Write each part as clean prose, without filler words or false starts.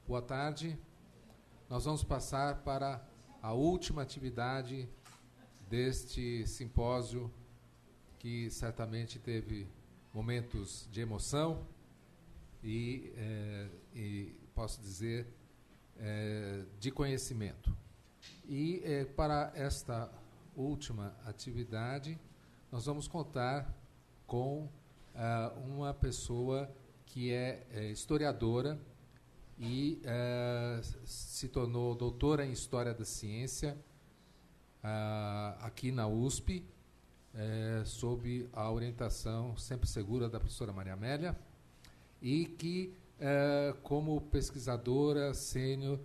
Boa tarde. Nós vamos passar para a última atividade deste simpósio, que certamente teve momentos de emoção e posso dizer, de conhecimento. E para esta última atividade, nós vamos contar com uma pessoa que é historiadora e se tornou doutora em História da Ciência aqui na USP, sob a orientação sempre segura da professora Maria Amélia, e que, como pesquisadora sênior,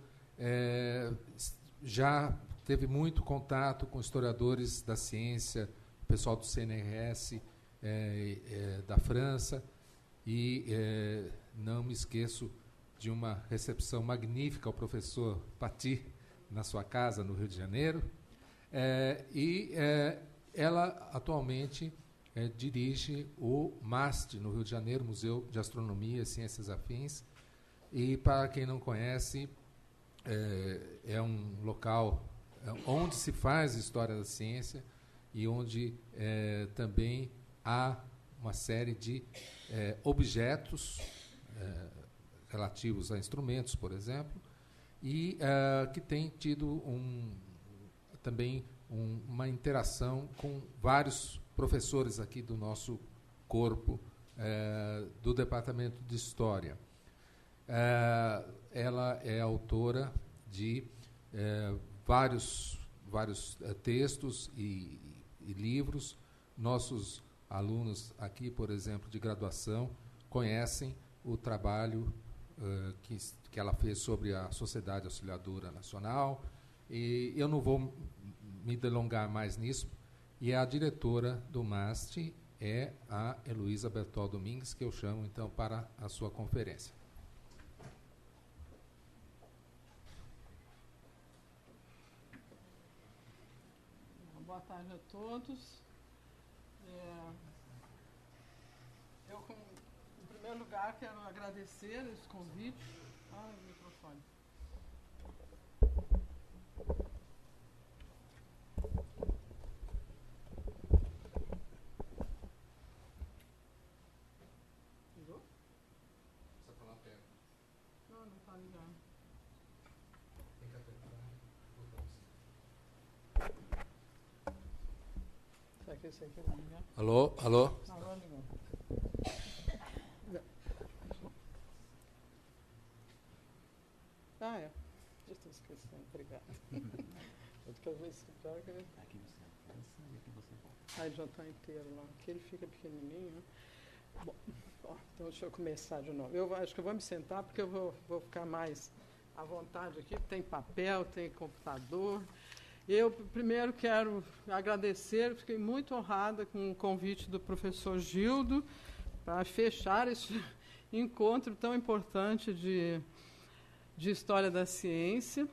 já teve muito contato com historiadores da ciência, o pessoal do CNRS da França, e não me esqueço de uma recepção magnífica ao professor Paty, na sua casa, no Rio de Janeiro. Ela, atualmente, dirige o MAST, no Rio de Janeiro, Museu de Astronomia e Ciências Afins. E, para quem não conhece, é um local onde se faz história da ciência e onde também há uma série de objetos relativos a instrumentos, por exemplo, e que tem tido também uma interação com vários professores aqui do nosso corpo do Departamento de História. Ela é autora de vários textos e livros. Nossos alunos aqui, por exemplo, de graduação, conhecem o trabalho que ela fez sobre a Sociedade Auxiliadora Nacional, e eu não vou me delongar mais nisso. E a diretora do MAST é a Heloísa Bertol Domingues, que eu chamo, então, para a sua conferência. Boa tarde a todos. Eu, em primeiro lugar, quero agradecer esse convite. O microfone. Ligou? Você está lá perto. Não está ligado. Tem que apertar. Será que esse aqui vai ligar? Alô? Alô? Alô, ligou. Já estou esquecendo, obrigada. Outra vez que pega. Aqui você alcança e aqui você volta. Aí já está inteiro lá. Aqui ele fica pequenininho, né? Bom, então deixa eu começar de novo. Eu acho que eu vou me sentar porque eu vou ficar mais à vontade aqui. Tem papel, tem computador. Eu primeiro quero agradecer, fiquei muito honrada com o convite do professor Gildo para fechar esse encontro tão importante de História da Ciência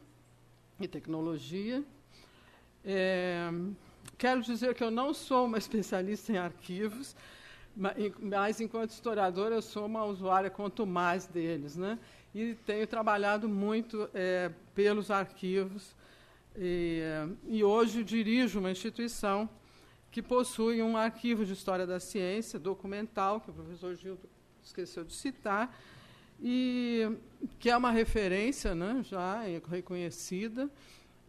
e Tecnologia. Quero dizer que eu não sou uma especialista em arquivos, mas, enquanto historiadora, eu sou uma usuária quanto mais deles, né? E tenho trabalhado muito pelos arquivos, e hoje dirijo uma instituição que possui um arquivo de História da Ciência, documental, que o professor Gildo esqueceu de citar, e que é uma referência, né, já reconhecida,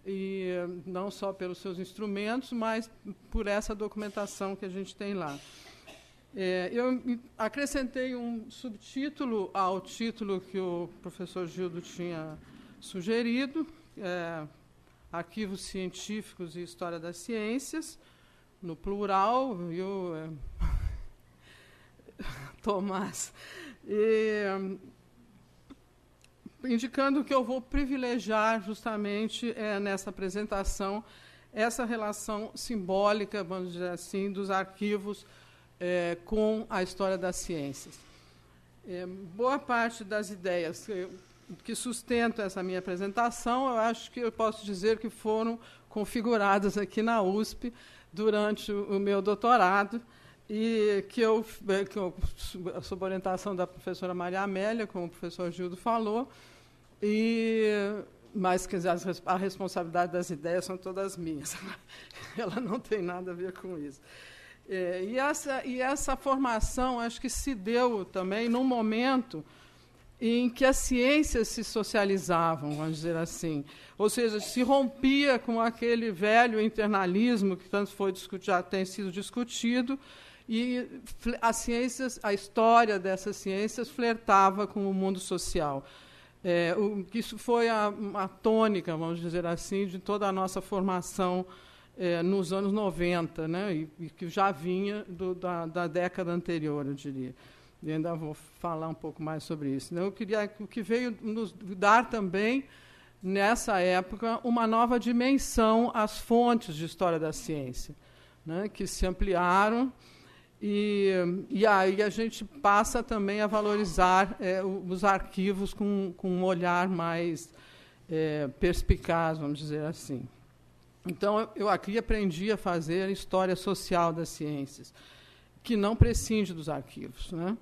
e não só pelos seus instrumentos, mas por essa documentação que a gente tem lá. Eu acrescentei um subtítulo ao título que o professor Gildo tinha sugerido, Arquivos Científicos e História das Ciências, no plural, viu, Tomás? Indicando que eu vou privilegiar justamente nessa apresentação essa relação simbólica, vamos dizer assim, dos arquivos com a história das ciências. Boa parte das ideias que sustentam essa minha apresentação, eu acho que eu posso dizer que foram configuradas aqui na USP durante o meu doutorado, e que eu sob a orientação da professora Maria Amélia, como o professor Gildo falou, Mas, quer dizer, a responsabilidade das ideias são todas minhas. Ela não tem nada a ver com isso. E essa formação, acho que se deu também num momento em que as ciências se socializavam, vamos dizer assim. Ou seja, se rompia com aquele velho internalismo que tanto já tem sido discutido, e a história dessas ciências flertava com o mundo social. Isso foi a tônica, vamos dizer assim, de toda a nossa formação nos anos 90, né, e que já vinha da década anterior, eu diria. E ainda vou falar um pouco mais sobre isso. Eu queria o que veio nos dar também, nessa época, uma nova dimensão às fontes de história da ciência, né, que se ampliaram. E aí a gente passa também a valorizar os arquivos com um olhar mais perspicaz, vamos dizer assim. Então, eu aqui aprendi a fazer história social das ciências, que não prescinde dos arquivos, né?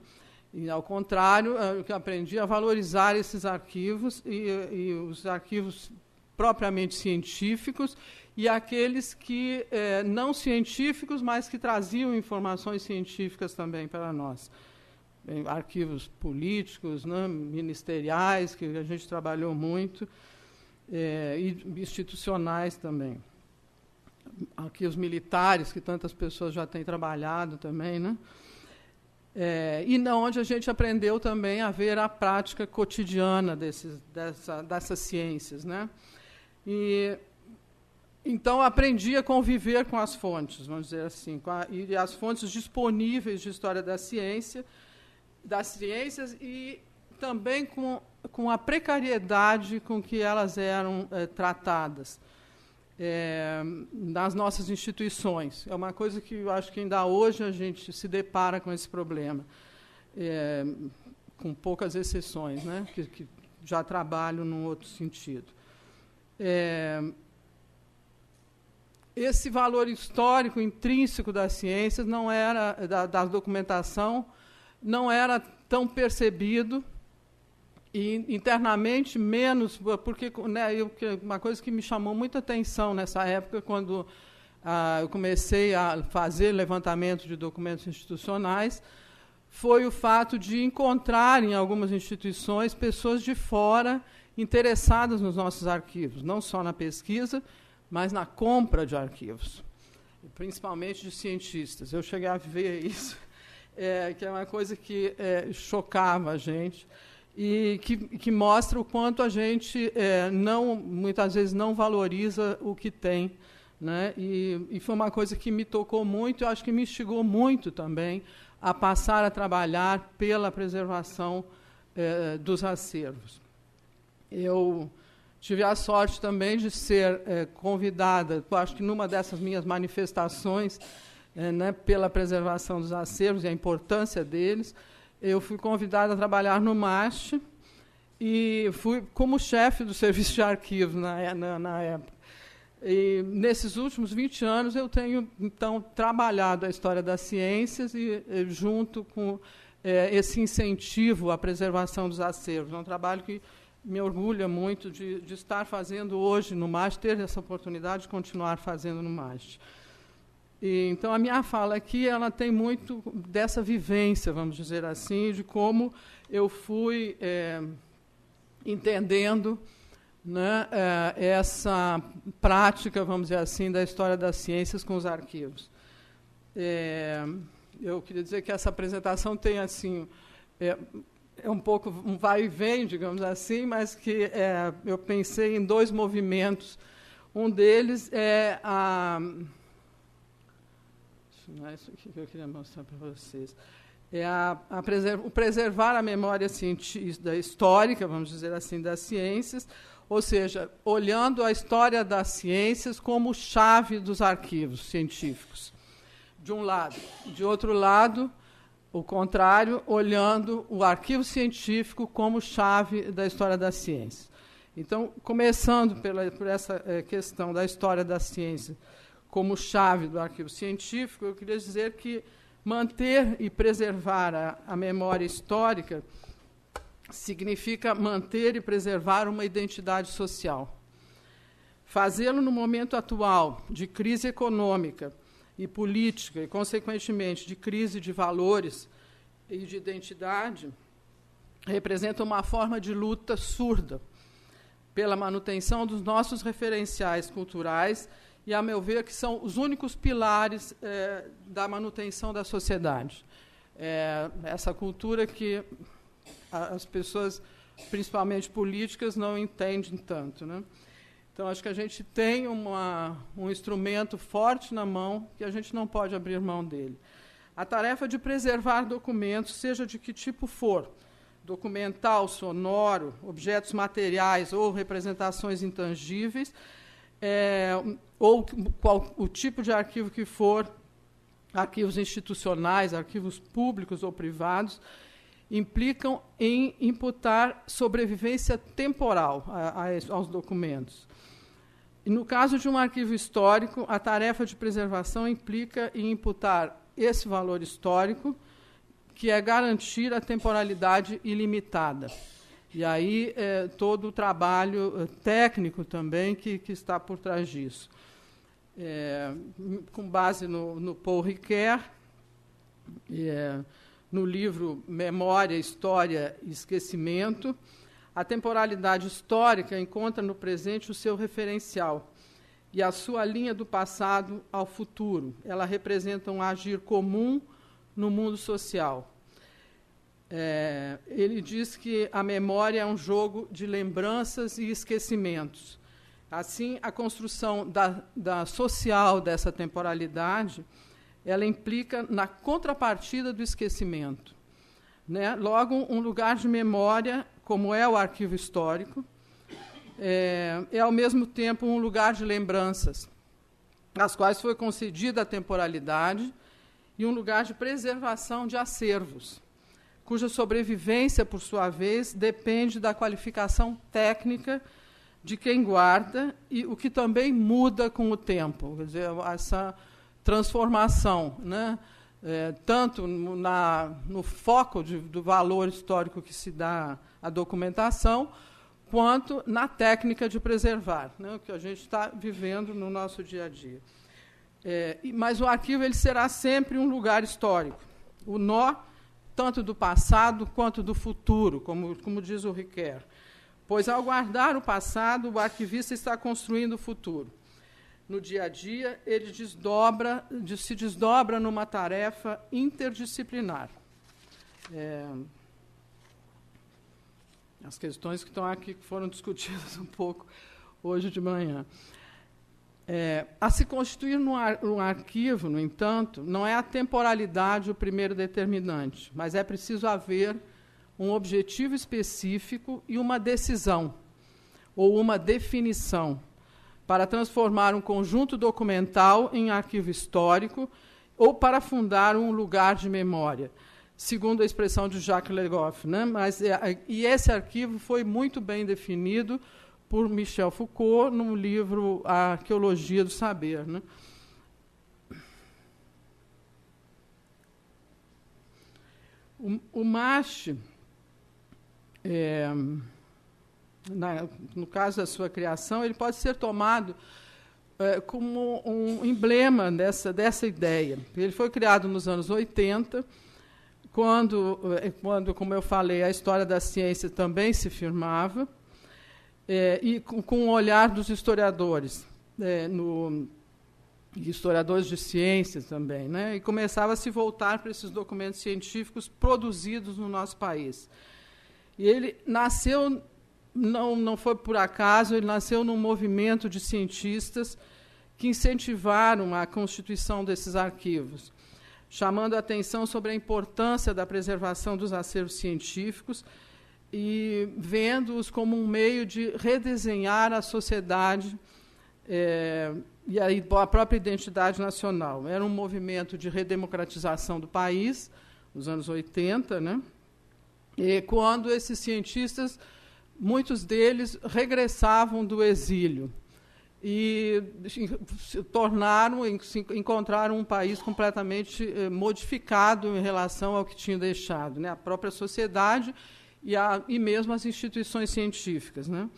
E, ao contrário, eu aprendi a valorizar esses arquivos e os arquivos propriamente científicos e aqueles que não científicos, mas que traziam informações científicas também para nós. Arquivos políticos, né, ministeriais, que a gente trabalhou muito, e institucionais também. Arquivos militares, que tantas pessoas já têm trabalhado também, né? E onde a gente aprendeu também a ver a prática cotidiana dessas ciências, né? Então, aprendi a conviver com as fontes, vamos dizer assim, e as fontes disponíveis de história das ciências e também com a precariedade com que elas eram tratadas nas nossas instituições. É uma coisa que eu acho que ainda hoje a gente se depara com esse problema, com poucas exceções, né, que já trabalham num outro sentido. Esse valor histórico intrínseco das ciências não era da documentação não era tão percebido e internamente menos, porque, né, uma coisa que me chamou muita atenção nessa época, quando eu comecei a fazer levantamento de documentos institucionais, foi o fato de encontrar em algumas instituições pessoas de fora interessadas nos nossos arquivos, não só na pesquisa, mas na compra de arquivos, principalmente de cientistas. Eu cheguei a ver isso, que é uma coisa que chocava a gente e que mostra o quanto a gente muitas vezes não valoriza o que tem, né? E foi uma coisa que me tocou muito, eu acho que me instigou muito também a passar a trabalhar pela preservação dos acervos. Eu tive a sorte também de ser convidada, acho que numa dessas minhas manifestações, né, pela preservação dos acervos e a importância deles, eu fui convidada a trabalhar no MAST e fui como chefe do serviço de arquivos na época. E, nesses últimos 20 anos, eu tenho, então, trabalhado a história das ciências e junto com esse incentivo à preservação dos acervos. É um trabalho que me orgulha muito de estar fazendo hoje no MAST, ter essa oportunidade de continuar fazendo no MAST. Então, a minha fala aqui ela tem muito dessa vivência, vamos dizer assim, de como eu fui entendendo, né, essa prática, vamos dizer assim, da história das ciências com os arquivos. Eu queria dizer que essa apresentação tem assim um pouco um vai e vem, digamos assim, mas que eu pensei em dois movimentos. Um deles é não é isso aqui que eu queria mostrar para vocês. O preservar a memória histórica, vamos dizer assim, das ciências, ou seja, olhando a história das ciências como chave dos arquivos científicos, de um lado. De outro lado, o contrário, olhando o arquivo científico como chave da história das ciências. Então, começando por essa questão da história da ciência como chave do arquivo científico, eu queria dizer que manter e preservar a memória histórica significa manter e preservar uma identidade social. Fazê-lo no momento atual de crise econômica e política, e, consequentemente, de crise de valores e de identidade, representa uma forma de luta surda pela manutenção dos nossos referenciais culturais e, a meu ver, que são os únicos pilares da manutenção da sociedade. Essa cultura que as pessoas, principalmente políticas, não entendem tanto, né? Então, acho que a gente tem um instrumento forte na mão que a gente não pode abrir mão dele. A tarefa de preservar documentos, seja de que tipo for, documental, sonoro, objetos materiais ou representações intangíveis, ou o tipo de arquivo que for, arquivos institucionais, arquivos públicos ou privados, implicam em imputar sobrevivência temporal aos documentos. E no caso de um arquivo histórico, a tarefa de preservação implica em imputar esse valor histórico, que é garantir a temporalidade ilimitada. E aí todo o trabalho técnico também que está por trás disso. Com base no Paul Ricoeur, no livro Memória, História e Esquecimento, a temporalidade histórica encontra no presente o seu referencial e a sua linha do passado ao futuro. Ela representa um agir comum no mundo social. Ele diz que a memória é um jogo de lembranças e esquecimentos. Assim, a construção da social dessa temporalidade, ela implica na contrapartida do esquecimento, né? Logo, um lugar de memória, como é o arquivo histórico, é ao mesmo tempo um lugar de lembranças, às quais foi concedida a temporalidade, e um lugar de preservação de acervos, cuja sobrevivência, por sua vez, depende da qualificação técnica de quem guarda, e o que também muda com o tempo. Quer dizer, essa transformação, né? Tanto no foco do valor histórico que se dá à documentação, quanto na técnica de preservar, né? O que a gente está vivendo no nosso dia a dia. Mas o arquivo ele será sempre um lugar histórico. O nó, tanto do passado quanto do futuro, como diz o Ricoeur. Pois, ao guardar o passado, o arquivista está construindo o futuro. No dia a dia, ele se desdobra numa tarefa interdisciplinar. As questões que estão aqui, que foram discutidas um pouco hoje de manhã. A se constituir um arquivo, no entanto, não é a temporalidade o primeiro determinante, mas é preciso haver um objetivo específico e uma decisão, ou uma definição, para transformar um conjunto documental em arquivo histórico ou para fundar um lugar de memória, segundo a expressão de Jacques Le Goff, né? E esse arquivo foi muito bem definido por Michel Foucault no livro A Arqueologia do Saber, né? O MASH, no caso da sua criação, ele pode ser tomado como um emblema dessa ideia. Ele foi criado nos anos 80, quando, como eu falei, a história da ciência também se firmava, e com o olhar dos historiadores, historiadores de ciências também, né? E começava a se voltar para esses documentos científicos produzidos no nosso país. E ele nasceu, não foi por acaso, ele nasceu num movimento de cientistas que incentivaram a constituição desses arquivos, chamando a atenção sobre a importância da preservação dos acervos científicos e vendo-os como um meio de redesenhar a sociedade e a própria identidade nacional. Era um movimento de redemocratização do país, nos anos 80, né? E quando esses cientistas, muitos deles regressavam do exílio e encontraram um país completamente modificado em relação ao que tinha deixado, né? A própria sociedade e mesmo as instituições científicas, né?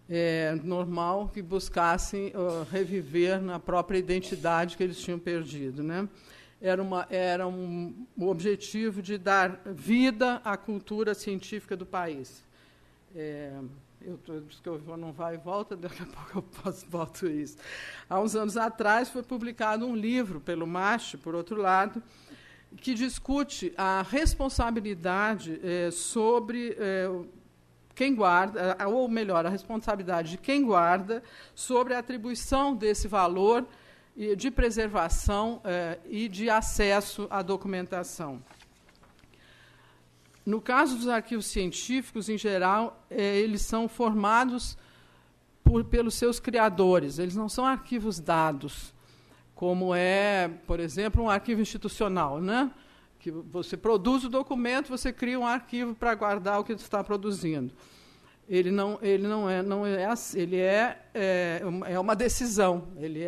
É normal que buscassem reviver na própria identidade que eles tinham perdido, né? Era o objetivo de dar vida à cultura científica do país. Diz que eu vou, não vai e volta, daqui a pouco eu volto isso. Há uns anos atrás foi publicado um livro pelo MAST, por outro lado, que discute a responsabilidade sobre quem guarda, ou melhor, a responsabilidade de quem guarda sobre a atribuição desse valor de preservação e de acesso à documentação. No caso dos arquivos científicos, em geral, eles são formados pelos seus criadores. Eles não são arquivos dados, como é, por exemplo, um arquivo institucional, né? Que você produz o documento, você cria um arquivo para guardar o que você está produzindo. Ele é uma decisão. Ele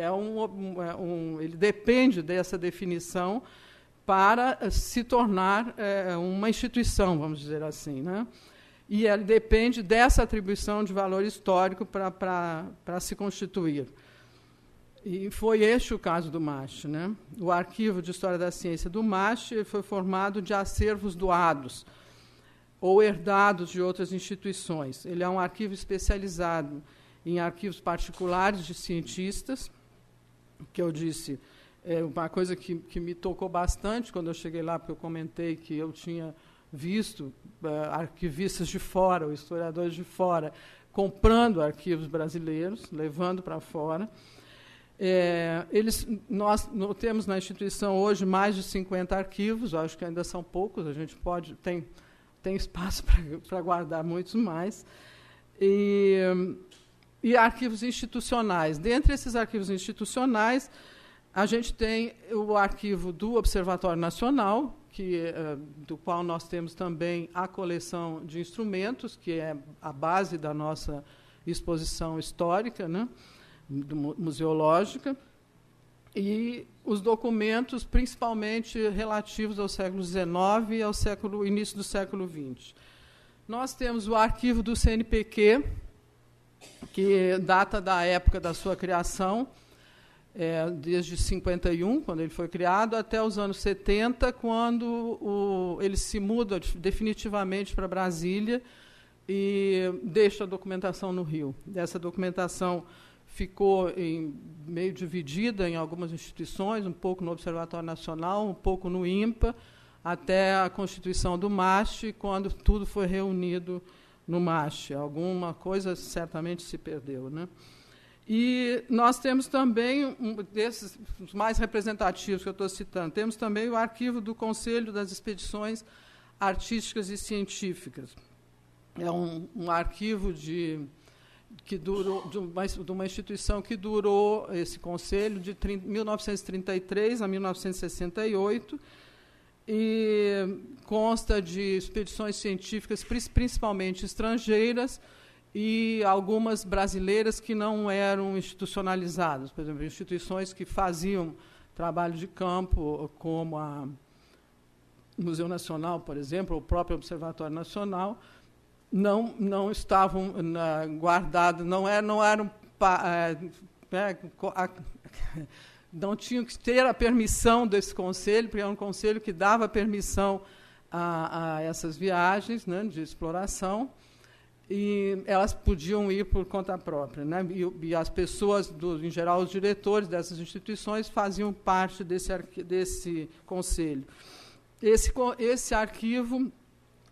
ele depende dessa definição para se tornar uma instituição, vamos dizer assim, né? E ele depende dessa atribuição de valor histórico para se constituir. E foi este o caso do MAST, né? O Arquivo de História da Ciência do MAST foi formado de acervos doados ou herdados de outras instituições. Ele é um arquivo especializado em arquivos particulares de cientistas, que eu disse, uma coisa que me tocou bastante quando eu cheguei lá, porque eu comentei que eu tinha visto arquivistas de fora, ou historiadores de fora, comprando arquivos brasileiros, levando para fora. Nós temos na instituição hoje mais de 50 arquivos, acho que ainda são poucos, a gente tem espaço para guardar muitos mais. E arquivos institucionais. Dentre esses arquivos institucionais, a gente tem o arquivo do Observatório Nacional, do qual nós temos também a coleção de instrumentos, que é a base da nossa exposição histórica, né? Museológica, e os documentos, principalmente relativos ao século XIX e ao início do século XX. Nós temos o arquivo do CNPq, que data da época da sua criação, desde 51, quando ele foi criado, até os anos 70, quando ele se muda definitivamente para Brasília e deixa a documentação no Rio. Essa documentação ficou meio dividida em algumas instituições, um pouco no Observatório Nacional, um pouco no INPA, até a constituição do MAST, quando tudo foi reunido no MAST. Alguma coisa certamente se perdeu, né? E nós temos também, um desses os mais representativos que eu estou citando, temos também o arquivo do Conselho das Expedições Artísticas e Científicas. É um arquivo que durou, de uma instituição que durou, esse conselho, de 1933 a 1968, e consta de expedições científicas, principalmente estrangeiras, e algumas brasileiras que não eram institucionalizadas. Por exemplo, instituições que faziam trabalho de campo, como o Museu Nacional, por exemplo, ou o próprio Observatório Nacional, não estavam guardados, não tinham que ter a permissão desse conselho, porque era um conselho que dava permissão a essas viagens, né, de exploração, e elas podiam ir por conta própria, né? E as pessoas, em geral, os diretores dessas instituições, faziam parte desse conselho. Esse arquivo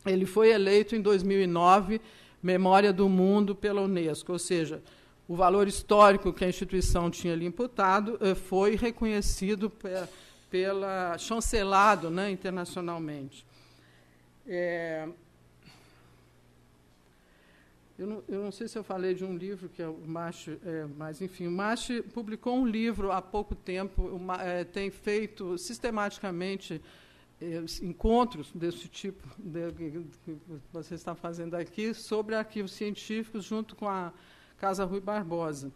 ele foi eleito em 2009 Memória do Mundo pela Unesco, ou seja, o valor histórico que a instituição tinha lhe imputado foi reconhecido chancelado, né, internacionalmente. Eu não sei se eu falei de um livro que é o MAST, mas, enfim, o MAST publicou um livro há pouco tempo, tem feito sistematicamente encontros desse tipo que você está fazendo aqui sobre arquivos científicos junto com a Casa Rui Barbosa.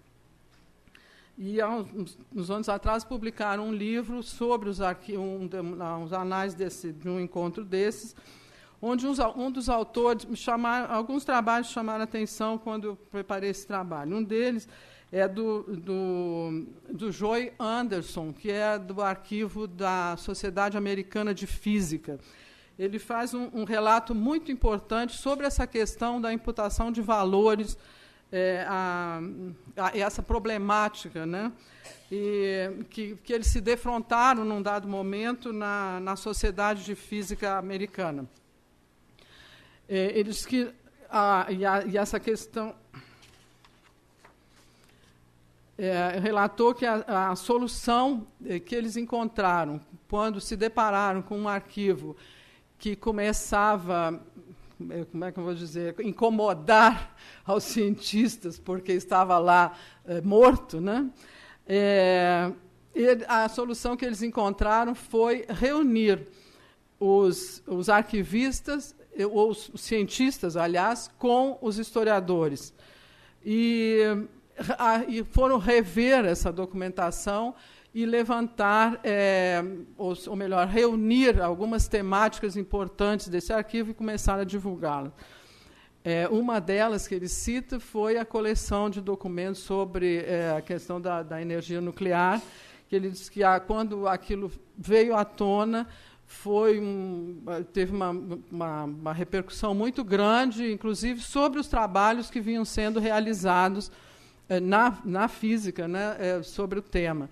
E, há uns anos atrás, publicaram um livro sobre os arquivos, uns anais de um encontro desses, onde um dos autores, alguns trabalhos chamaram a atenção quando eu preparei esse trabalho. Um deles é do Joy Anderson, que é do arquivo da Sociedade Americana de Física. Ele faz um relato muito importante sobre essa questão da imputação de valores, essa problemática, né? E que eles se defrontaram, num dado momento, na Sociedade de Física Americana. Ele diz que essa questão... relatou que a solução que eles encontraram quando se depararam com um arquivo que começava, como é que eu vou dizer, incomodar aos cientistas, porque estava lá morto, né? A solução que eles encontraram foi reunir os arquivistas, os cientistas, aliás, com os historiadores. E foram rever essa documentação e levantar, ou melhor, reunir algumas temáticas importantes desse arquivo e começar a divulgá-la. Uma delas que ele cita foi a coleção de documentos sobre a questão da energia nuclear, que ele diz que quando aquilo veio à tona, teve uma repercussão muito grande, inclusive sobre os trabalhos que vinham sendo realizados na física, né, sobre o tema.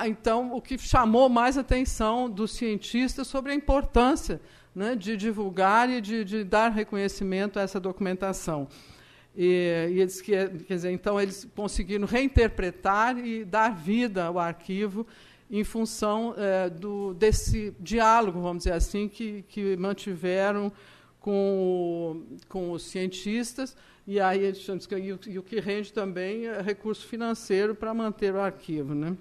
Então, o que chamou mais atenção dos cientistas sobre a importância, né, de divulgar e de dar reconhecimento a essa documentação. Eles, quer dizer, então, eles conseguiram reinterpretar e dar vida ao arquivo em função desse diálogo, vamos dizer assim, que mantiveram com os cientistas, e aí eles e o que rende também é recurso financeiro para manter o arquivo, né?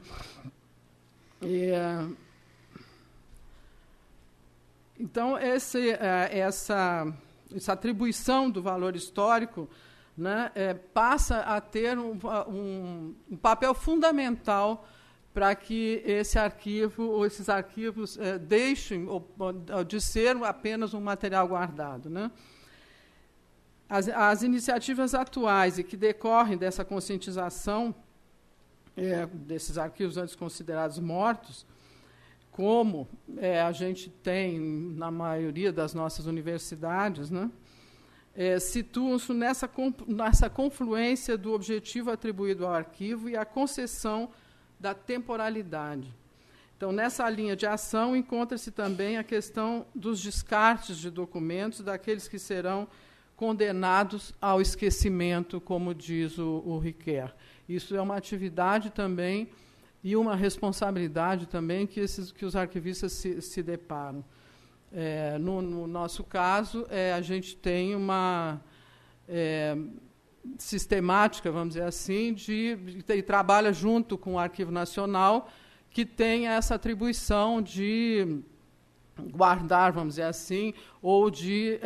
Então, essa atribuição do valor histórico, né, passa a ter um papel fundamental para que esse arquivo ou esses arquivos deixem de ser apenas um material guardado, né? As iniciativas atuais e que decorrem dessa conscientização desses arquivos antes considerados mortos, como a gente tem na maioria das nossas universidades, né, situam-se nessa confluência do objetivo atribuído ao arquivo e a concessão da temporalidade. Então, nessa linha de ação, encontra-se também a questão dos descartes de documentos, daqueles que serão condenados ao esquecimento, como diz o Riquet. Isso é uma atividade também e uma responsabilidade também que os arquivistas se deparam. No nosso caso, a gente tem uma sistemática, vamos dizer assim, e trabalha junto com o Arquivo Nacional, que tem essa atribuição de guardar, vamos dizer assim, ou de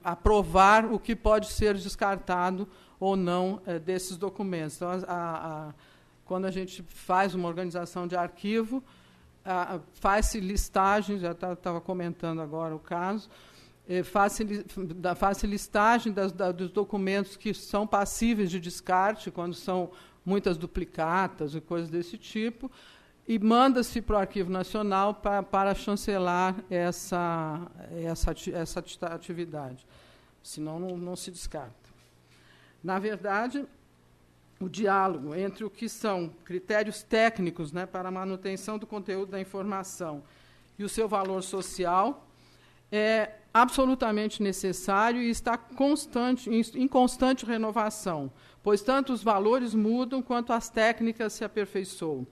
aprovar o que pode ser descartado ou não desses documentos. Então, quando a gente faz uma organização de arquivo, faz-se listagem, já estava comentando agora o caso, faz-se listagem dos documentos que são passíveis de descarte, quando são muitas duplicatas e coisas desse tipo, e manda-se para o Arquivo Nacional para chancelar essa atividade. Senão, não se descarta. Na verdade, o diálogo entre o que são critérios técnicos, né, para a manutenção do conteúdo da informação e o seu valor social é absolutamente necessário e está em constante renovação, pois tanto os valores mudam quanto as técnicas se aperfeiçoam.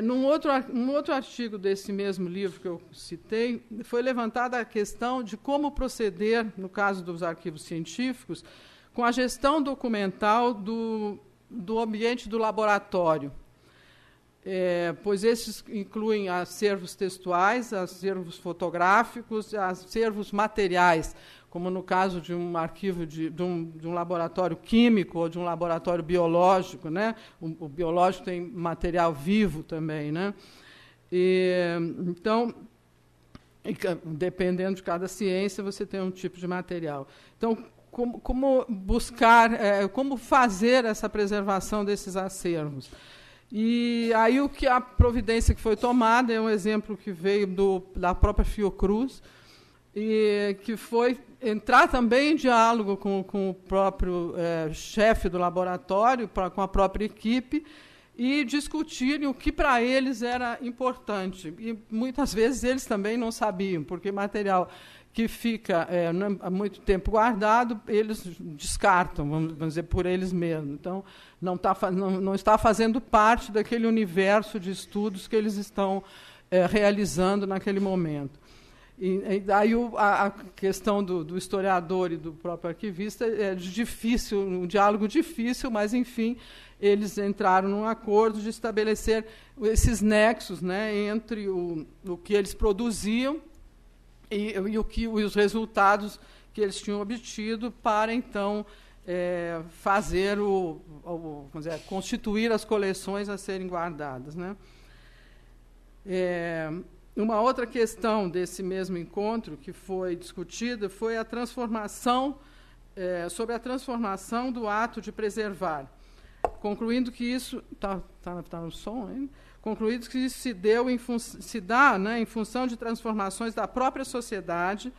Num outro artigo desse mesmo livro que eu citei, foi levantada a questão de como proceder, no caso dos arquivos científicos, com a gestão documental do ambiente do laboratório, pois esses incluem acervos textuais, acervos fotográficos, acervos materiais, como no caso de um arquivo de um laboratório químico ou de um laboratório biológico, né? O biológico tem material vivo também, né? Então, E, dependendo de cada ciência, você tem um tipo de material. Então, como buscar, como fazer essa preservação desses acervos? E aí a providência que foi tomada é um exemplo que veio da própria Fiocruz, e que foi entrar também em diálogo com o próprio chefe do laboratório, com a própria equipe, e discutirem o que para eles era importante. E muitas vezes eles também não sabiam, porque material que fica há muito tempo guardado, eles descartam, vamos dizer, por eles mesmos. Então, não está fazendo parte daquele universo de estudos que eles estão realizando naquele momento. E daí a questão do historiador e do próprio arquivista é difícil, um diálogo difícil, mas, enfim, eles entraram num acordo de estabelecer esses nexos, né, entre o que eles produziam e os resultados que eles tinham obtido para, então, fazer vamos dizer, constituir as coleções a serem guardadas, né? Uma outra questão desse mesmo encontro que foi discutida foi a transformação, sobre a transformação do ato de preservar, concluindo que isso tá no som ainda? Concluído que isso se dá, né, em função de transformações da própria sociedade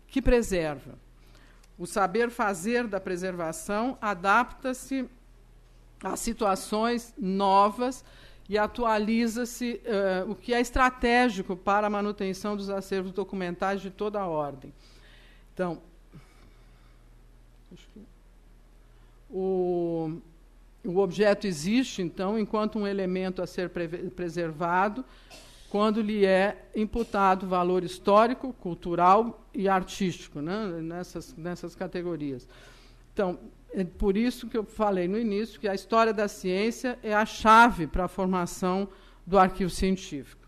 que preserva. O saber fazer da preservação adapta-se a situações novas e atualiza-se o que é estratégico para a manutenção dos acervos documentais de toda a ordem. Então, o objeto existe, então, enquanto um elemento a ser preservado, quando lhe é imputado valor histórico, cultural e artístico, né, nessas categorias. Então, é por isso que eu falei no início que a história da ciência é a chave para a formação do arquivo científico.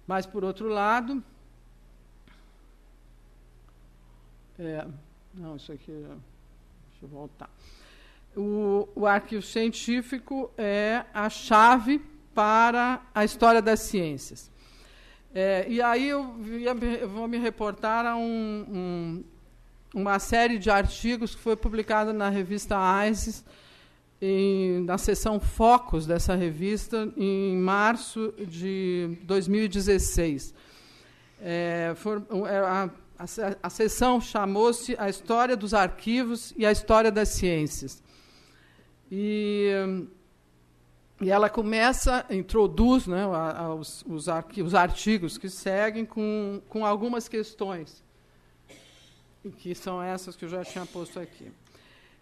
Mas, por outro lado... não, isso aqui... Deixa eu voltar. O arquivo científico é a chave para a história das ciências. E aí eu vou me reportar a uma série de artigos que foi publicada na revista AISES, na seção Focos dessa revista, em março de 2016. A seção chamou-se A História dos Arquivos e a História das Ciências. E ela introduz, né, os artigos que seguem com algumas questões, que são essas que eu já tinha posto aqui.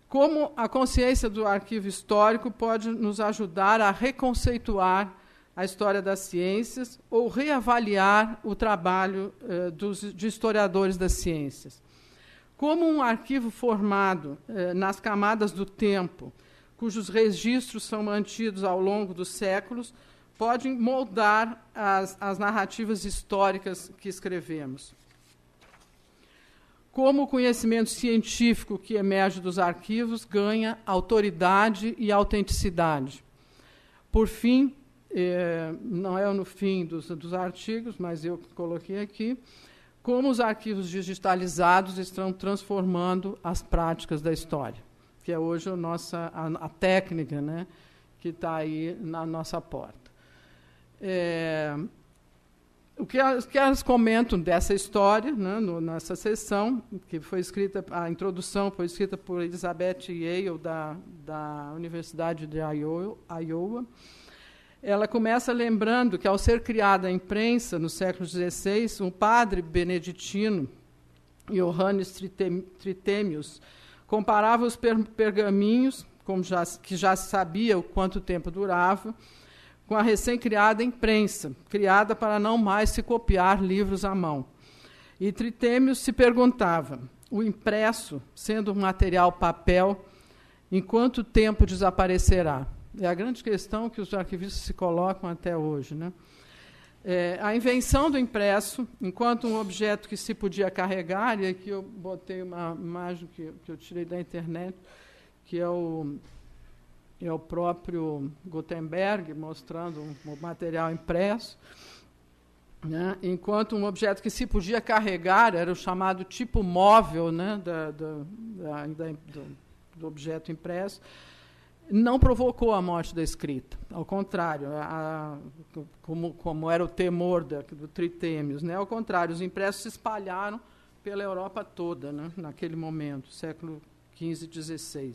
Como a consciência do arquivo histórico pode nos ajudar a reconceituar a história das ciências ou reavaliar o trabalho de historiadores das ciências. Como um arquivo formado nas camadas do tempo, cujos registros são mantidos ao longo dos séculos, podem moldar as narrativas históricas que escrevemos. Como o conhecimento científico que emerge dos arquivos ganha autoridade e autenticidade. Por fim, não é no fim dos artigos, mas eu coloquei aqui, como os arquivos digitalizados estão transformando as práticas da história, que é hoje a técnica, né, que está aí na nossa porta. O que elas comentam dessa história, né, nessa sessão, que foi escrita, a introdução foi escrita por Elizabeth Yale, da Universidade de Iowa. Ela começa lembrando que, ao ser criada a imprensa, no século XVI, um padre beneditino, Johannes Trithemius, comparava os pergaminhos, que já se sabia o quanto tempo durava, com a recém-criada imprensa, criada para não mais se copiar livros à mão. E Trithemius se perguntava, o impresso, sendo um material papel, em quanto tempo desaparecerá? É a grande questão que os arquivistas se colocam até hoje, né? A invenção do impresso, enquanto um objeto que se podia carregar, e aqui eu botei uma imagem que eu tirei da internet, que é o próprio Gutenberg mostrando o material impresso. né, enquanto um objeto que se podia carregar era o chamado tipo móvel, né, do objeto impresso, não provocou a morte da escrita. Ao contrário, como era o temor do Tritêmios, né, ao contrário, os impressos se espalharam pela Europa toda, né, naquele momento, século XV e XVI.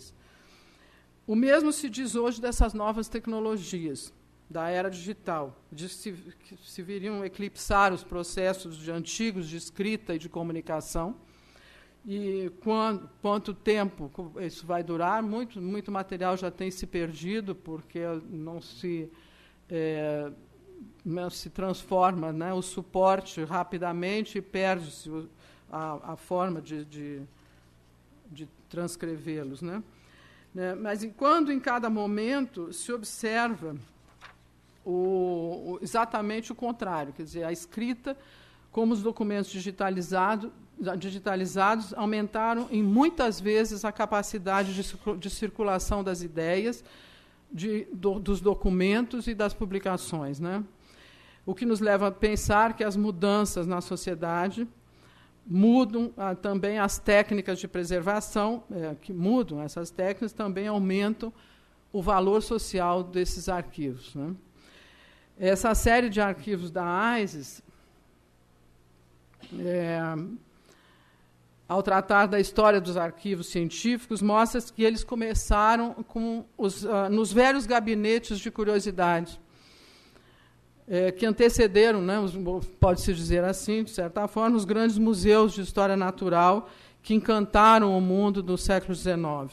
O mesmo se diz hoje dessas novas tecnologias da era digital, que se viriam eclipsar os processos antigos de escrita e de comunicação. E quanto tempo isso vai durar? Muito material já tem se perdido, porque não se transforma, né, o suporte rapidamente e perde-se a forma de transcrevê-los, né? Mas quando em cada momento se observa exatamente o contrário, quer dizer, a escrita, como os documentos digitalizados aumentaram em muitas vezes a capacidade de circulação das ideias, dos documentos e das publicações, né? O que nos leva a pensar que as mudanças na sociedade mudam também as técnicas de preservação, que mudam essas técnicas, também aumentam o valor social desses arquivos, né? Essa série de arquivos da AISES, ao tratar da história dos arquivos científicos, mostra que eles começaram nos velhos gabinetes de curiosidade, que antecederam, né, pode-se dizer assim, de certa forma, os grandes museus de história natural que encantaram o mundo do século XIX.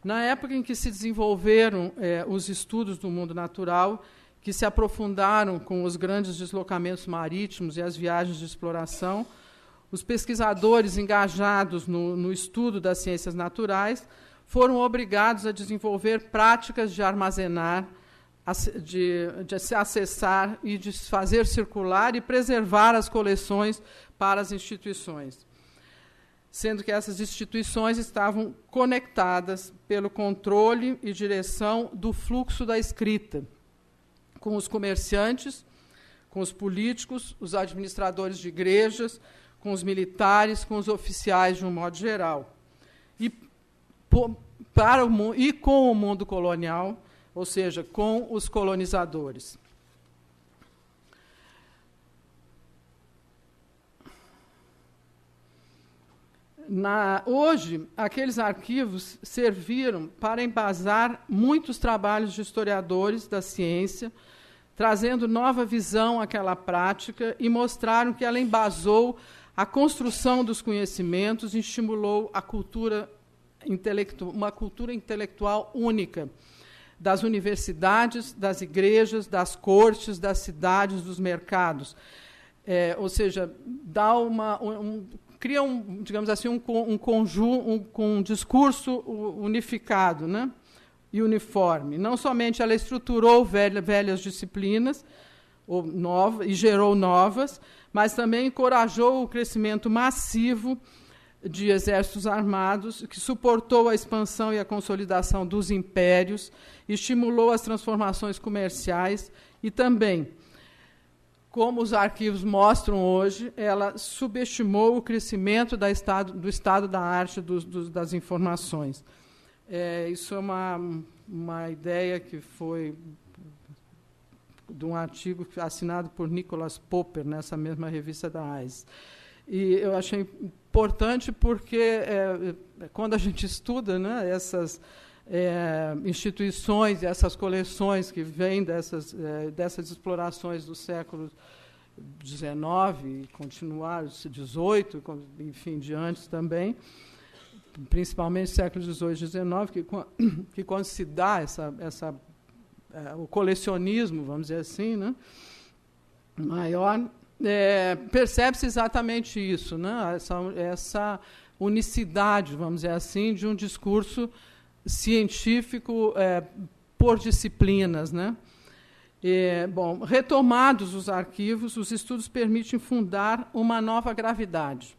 Na época em que se desenvolveram os estudos do mundo natural, que se aprofundaram com os grandes deslocamentos marítimos e as viagens de exploração, os pesquisadores engajados no estudo das ciências naturais foram obrigados a desenvolver práticas de armazenar, de se acessar e de fazer circular e preservar as coleções para as instituições, sendo que essas instituições estavam conectadas pelo controle e direção do fluxo da escrita, com os comerciantes, com os políticos, os administradores de igrejas, com os militares, com os oficiais, de um modo geral. E com o mundo colonial, ou seja, com os colonizadores. Hoje, aqueles arquivos serviram para embasar muitos trabalhos de historiadores da ciência, trazendo nova visão àquela prática e mostraram que ela embasou a construção dos conhecimentos e estimulou a uma cultura intelectual única, das universidades, das igrejas, das cortes, das cidades, dos mercados. Ou seja, cria digamos assim, um discurso unificado, né, e uniforme. Não somente ela estruturou velhas disciplinas e gerou novas, mas também encorajou o crescimento massivo de exércitos armados, que suportou a expansão e a consolidação dos impérios, estimulou as transformações comerciais e também, como os arquivos mostram hoje, ela subestimou o crescimento do estado da arte das informações. Isso é uma ideia que foi de um artigo assinado por Nicholas Popper, nessa mesma revista da AISES. E eu achei importante porque, quando a gente estuda, né, essas instituições e essas coleções que vêm dessas explorações do século XIX e continuaram, XVIII, enfim, de antes também, principalmente século XVIII e XIX, que quando se dá o colecionismo, vamos dizer assim, né, maior, percebe-se exatamente isso, né, essa unicidade, vamos dizer assim, de um discurso científico por disciplinas, né? Retomados os arquivos, os estudos permitem fundar uma nova gravidade,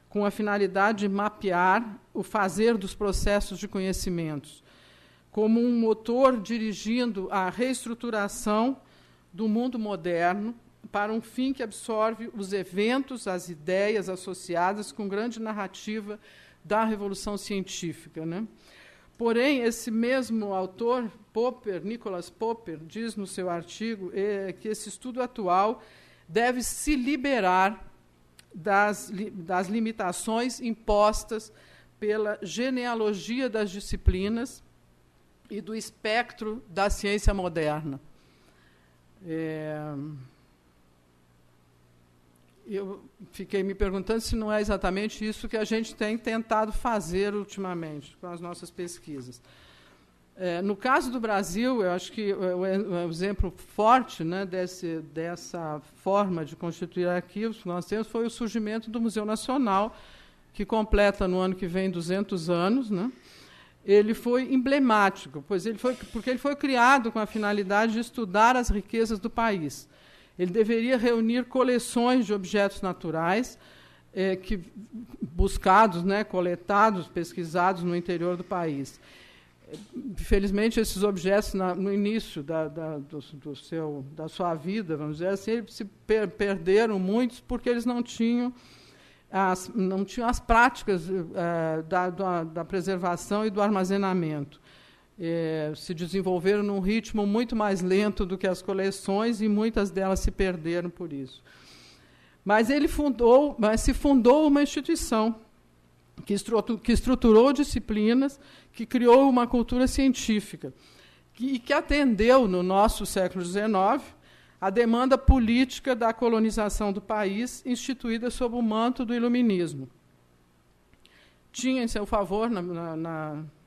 com a finalidade de mapear o fazer dos processos de conhecimentos, como um motor dirigindo a reestruturação do mundo moderno para um fim que absorve os eventos, as ideias associadas com grande narrativa da Revolução Científica, né? Porém, esse mesmo autor, Nicholas Popper, diz no seu artigo que esse estudo atual deve se liberar das limitações impostas pela genealogia das disciplinas e do espectro da ciência moderna. Eu fiquei me perguntando se não é exatamente isso que a gente tem tentado fazer ultimamente com as nossas pesquisas. No caso do Brasil, eu acho que o exemplo forte, né, dessa forma de constituir arquivos que nós temos foi o surgimento do Museu Nacional, que completa no ano que vem 200 anos, né? Ele foi emblemático, porque ele foi criado com a finalidade de estudar as riquezas do país. Ele deveria reunir coleções de objetos naturais buscados, né, coletados, pesquisados no interior do país. Infelizmente, esses objetos, no início da sua vida, vamos dizer assim, se perderam muitos porque eles não tinham as práticas da preservação e do armazenamento. Se desenvolveram num ritmo muito mais lento do que as coleções e muitas delas se perderam por isso. Mas se fundou uma instituição que estruturou disciplinas, que criou uma cultura científica e que atendeu, no nosso século XIX, a demanda política da colonização do país, instituída sob o manto do iluminismo. Tinha em seu favor,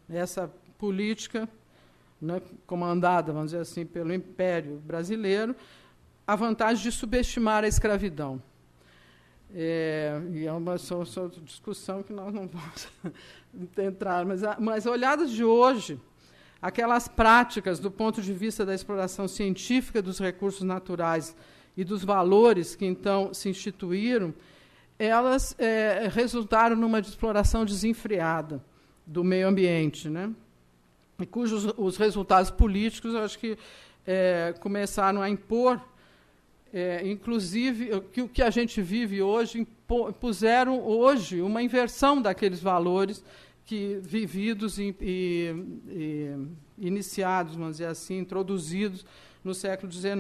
essa política, né, comandada, vamos dizer assim, pelo Império Brasileiro, a vantagem de subestimar a escravidão. E é uma discussão que nós não vamos entrar, mas olhadas de hoje, aquelas práticas do ponto de vista da exploração científica dos recursos naturais e dos valores que então se instituíram, elas resultaram numa exploração desenfreada do meio ambiente, né? E cujos os resultados políticos, eu acho que começaram a impor, inclusive, o que a gente vive hoje, puseram hoje uma inversão daqueles valores vividos e iniciados, vamos dizer assim, introduzidos no século XIX.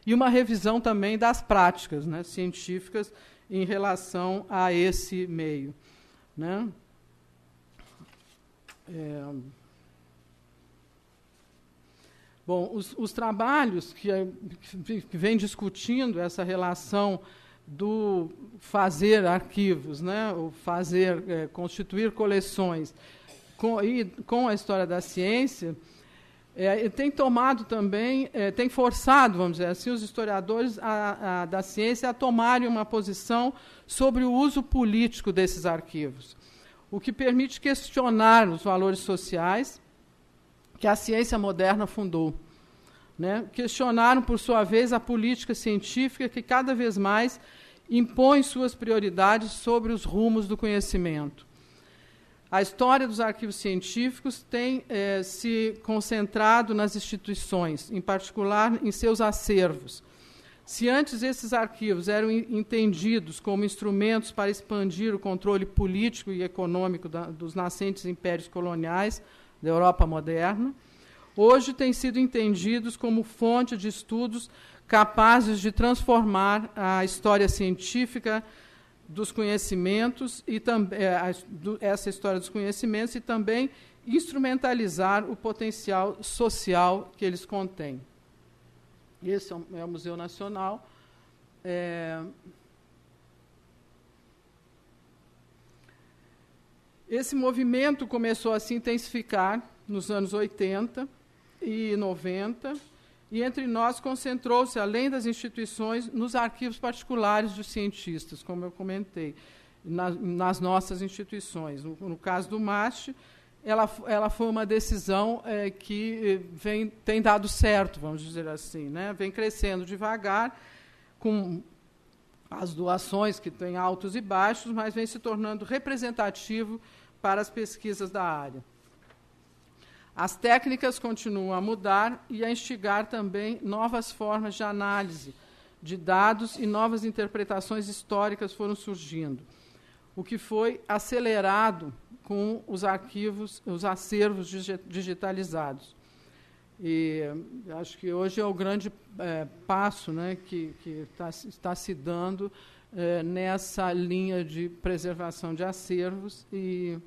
E uma revisão também das práticas, né, científicas em relação a esse meio, né? Bom, os trabalhos que vêm discutindo essa relação do fazer arquivos, né, o constituir coleções com a história da ciência, tem tomado também, tem forçado, vamos dizer assim, os historiadores da ciência a tomarem uma posição sobre o uso político desses arquivos, o que permite questionar os valores sociais que a ciência moderna fundou, né? Questionaram, por sua vez, a política científica que cada vez mais impõe suas prioridades sobre os rumos do conhecimento. A história dos arquivos científicos tem se concentrado nas instituições, em particular em seus acervos. Se antes esses arquivos eram entendidos como instrumentos para expandir o controle político e econômico dos nascentes impérios coloniais da Europa moderna, hoje têm sido entendidos como fonte de estudos capazes de transformar a história científica dos conhecimentos e essa história dos conhecimentos e também instrumentalizar o potencial social que eles contêm. Esse é o Museu Nacional. Esse movimento começou a se intensificar nos anos 80 e 90, e entre nós concentrou-se, além das instituições, nos arquivos particulares dos cientistas, como eu comentei, nas nossas instituições. No caso do MAST, ela foi uma decisão que tem dado certo, vamos dizer assim, né? Vem crescendo devagar, com as doações que têm altos e baixos, mas vem se tornando representativo para as pesquisas da área. As técnicas continuam a mudar e a instigar também novas formas de análise de dados e novas interpretações históricas foram surgindo, o que foi acelerado com os arquivos, os acervos digitalizados. E acho que hoje é o grande passo, né, que está se dando nessa linha de preservação de acervos e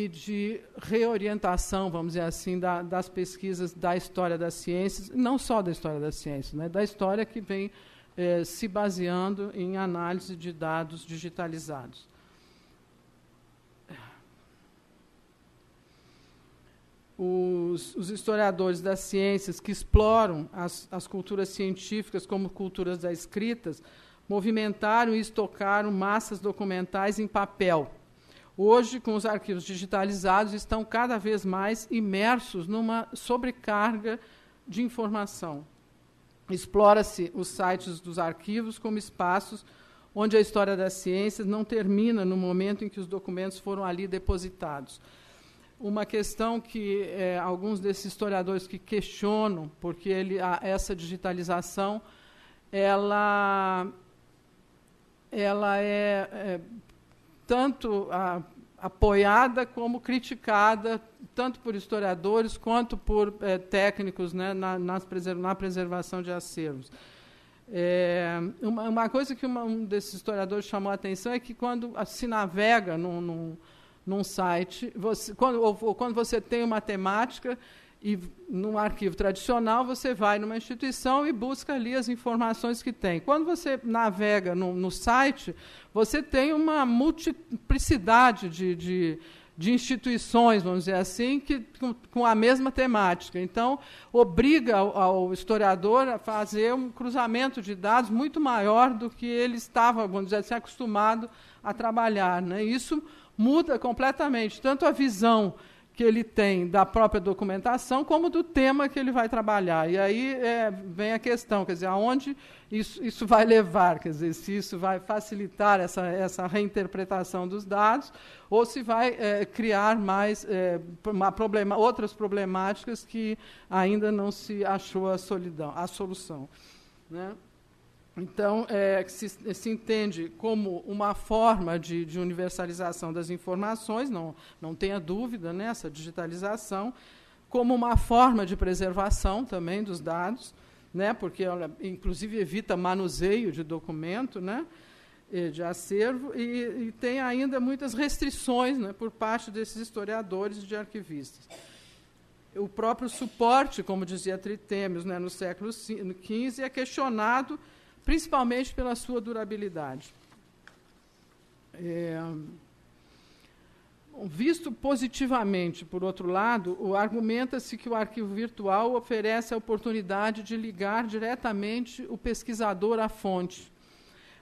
de reorientação, vamos dizer assim, das pesquisas da história das ciências, não só da história das ciências, né, da história que vem se baseando em análise de dados digitalizados. Os historiadores das ciências que exploram as culturas científicas como culturas da escrita movimentaram e estocaram massas documentais em papel. Hoje, com os arquivos digitalizados, estão cada vez mais imersos numa sobrecarga de informação. Explora-se os sites dos arquivos como espaços onde a história das ciências não termina no momento em que os documentos foram ali depositados. Uma questão que alguns desses historiadores que questionam, porque essa digitalização ela é tanto apoiada como criticada, tanto por historiadores quanto por técnicos, né, na preservação de acervos. Uma coisa que um desses historiadores chamou a atenção é que, quando se navega num site, quando você tem uma temática, e num arquivo tradicional você vai numa instituição e busca ali as informações que tem. Quando você navega no site, você tem uma multiplicidade de instituições, vamos dizer assim, com a mesma temática. Então, obriga ao historiador a fazer um cruzamento de dados muito maior do que ele estava, vamos dizer assim, acostumado a trabalhar, né? Isso muda completamente tanto a visão que ele tem da própria documentação, como do tema que ele vai trabalhar. E aí vem a questão, quer dizer, aonde isso vai levar, quer dizer, se isso vai facilitar essa reinterpretação dos dados, ou se vai criar mais outras problemáticas que ainda não se achou a solução, né? Então, se entende como uma forma de universalização das informações, não tenha dúvida nessa digitalização, como uma forma de preservação também dos dados, né, porque ela, inclusive, evita manuseio de documento, né, de acervo, e tem ainda muitas restrições, né, por parte desses historiadores e de arquivistas. O próprio suporte, como dizia Tritêmios, né, no século XV, é questionado principalmente pela sua durabilidade. Visto positivamente, por outro lado, argumenta-se que o arquivo virtual oferece a oportunidade de ligar diretamente o pesquisador à fonte.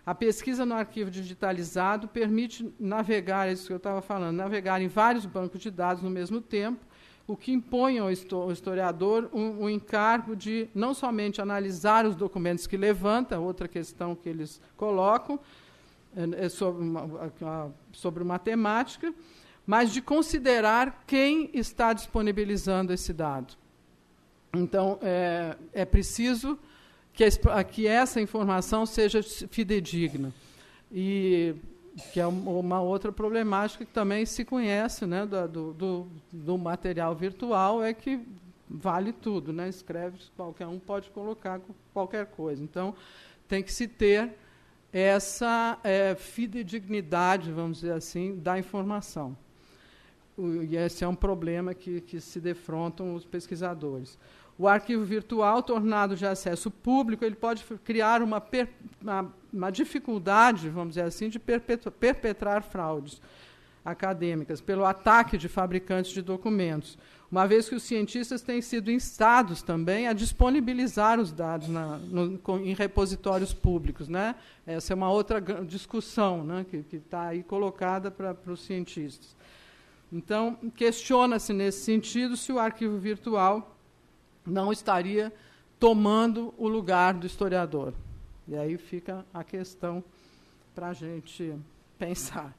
A pesquisa no arquivo digitalizado permite navegar, é isso que eu estava falando, navegar em vários bancos de dados no mesmo tempo, o que impõe ao historiador um encargo de não somente analisar os documentos que levanta, outra questão que eles colocam sobre uma temática, mas de considerar quem está disponibilizando esse dado. Então, é preciso que essa informação seja fidedigna. E que é uma outra problemática que também se conhece, né, do material virtual, é que vale tudo, né? Escreve, qualquer um pode colocar qualquer coisa. Então, tem que se ter essa fidedignidade, vamos dizer assim, da informação. E esse é um problema que se defrontam os pesquisadores. O arquivo virtual, tornado de acesso público, ele pode criar uma dificuldade, vamos dizer assim, de perpetrar fraudes acadêmicas pelo ataque de fabricantes de documentos, uma vez que os cientistas têm sido instados também a disponibilizar os dados em repositórios públicos, né? Essa é uma outra discussão, né, que está aí colocada para os cientistas. Então, questiona-se nesse sentido se o arquivo virtual não estaria tomando o lugar do historiador. E aí fica a questão para a gente pensar.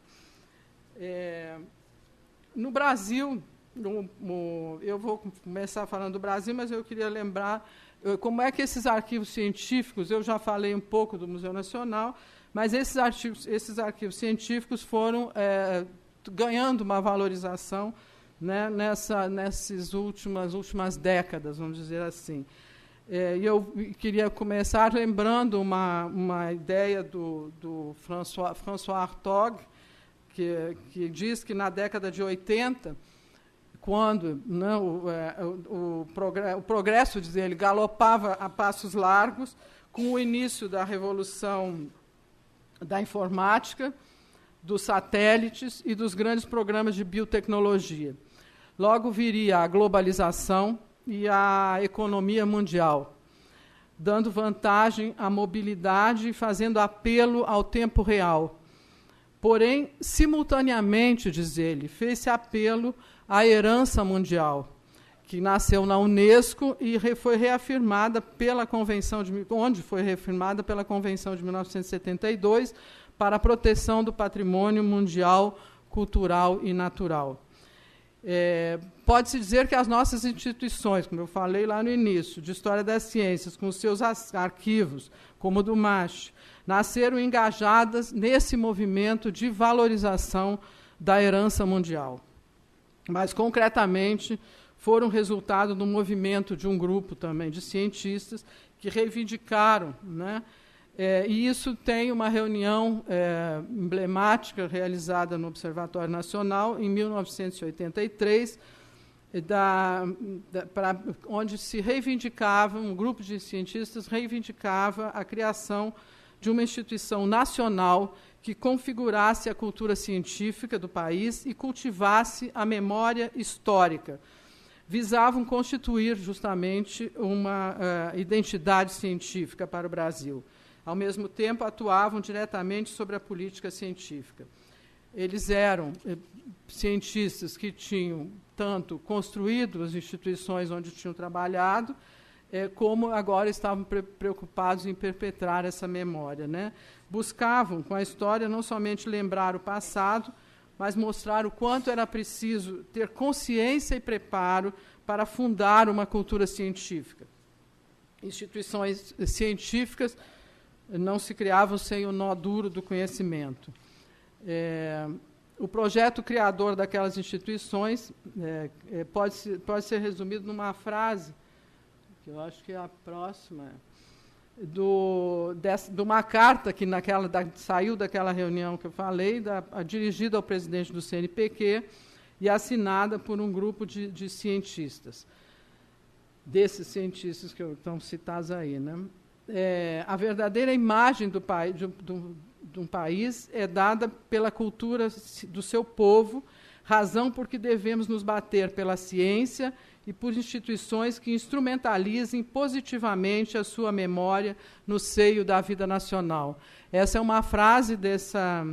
No Brasil, eu vou começar falando do Brasil, mas eu queria lembrar como é que esses arquivos científicos, eu já falei um pouco do Museu Nacional, mas esses arquivos científicos foram ganhando uma valorização, né, nessas últimas décadas, vamos dizer assim. E eu queria começar lembrando uma ideia do François Hartog, que diz que na década de 80, quando, né, o progresso, diz ele, galopava a passos largos, com o início da revolução da informática, dos satélites e dos grandes programas de biotecnologia. Logo viria a globalização e a economia mundial, dando vantagem à mobilidade e fazendo apelo ao tempo real. Porém, simultaneamente, diz ele, fez-se apelo à herança mundial, que nasceu na Unesco e foi reafirmada pela Convenção onde foi reafirmada pela Convenção de 1972 para a proteção do patrimônio mundial, cultural e natural. Pode-se dizer que as nossas instituições, como eu falei lá no início, de História das Ciências, com os seus arquivos, como o do MASH, nasceram engajadas nesse movimento de valorização da herança mundial. Mas, concretamente, foram resultado do movimento de um grupo também de cientistas que reivindicaram, né? E isso tem uma reunião emblemática realizada no Observatório Nacional em 1983, onde se reivindicava, um grupo de cientistas reivindicava a criação de uma instituição nacional que configurasse a cultura científica do país e cultivasse a memória histórica. Visavam constituir justamente uma identidade científica para o Brasil. Ao mesmo tempo, atuavam diretamente sobre a política científica. Eles eram cientistas que tinham tanto construído as instituições onde tinham trabalhado, como agora estavam preocupados em perpetrar essa memória, né? Buscavam, com a história, não somente lembrar o passado, mas mostrar o quanto era preciso ter consciência e preparo para fundar uma cultura científica. Instituições científicas não se criavam sem o nó duro do conhecimento. O projeto criador daquelas instituições pode ser resumido numa frase, que eu acho que é a próxima, de uma carta que saiu daquela reunião que eu falei, dirigida ao presidente do CNPq e assinada por um grupo de cientistas, desses cientistas que estão citados aí, né? A verdadeira imagem de um país é dada pela cultura do seu povo, razão por que devemos nos bater pela ciência e por instituições que instrumentalizem positivamente a sua memória no seio da vida nacional. Essa é uma frase dessa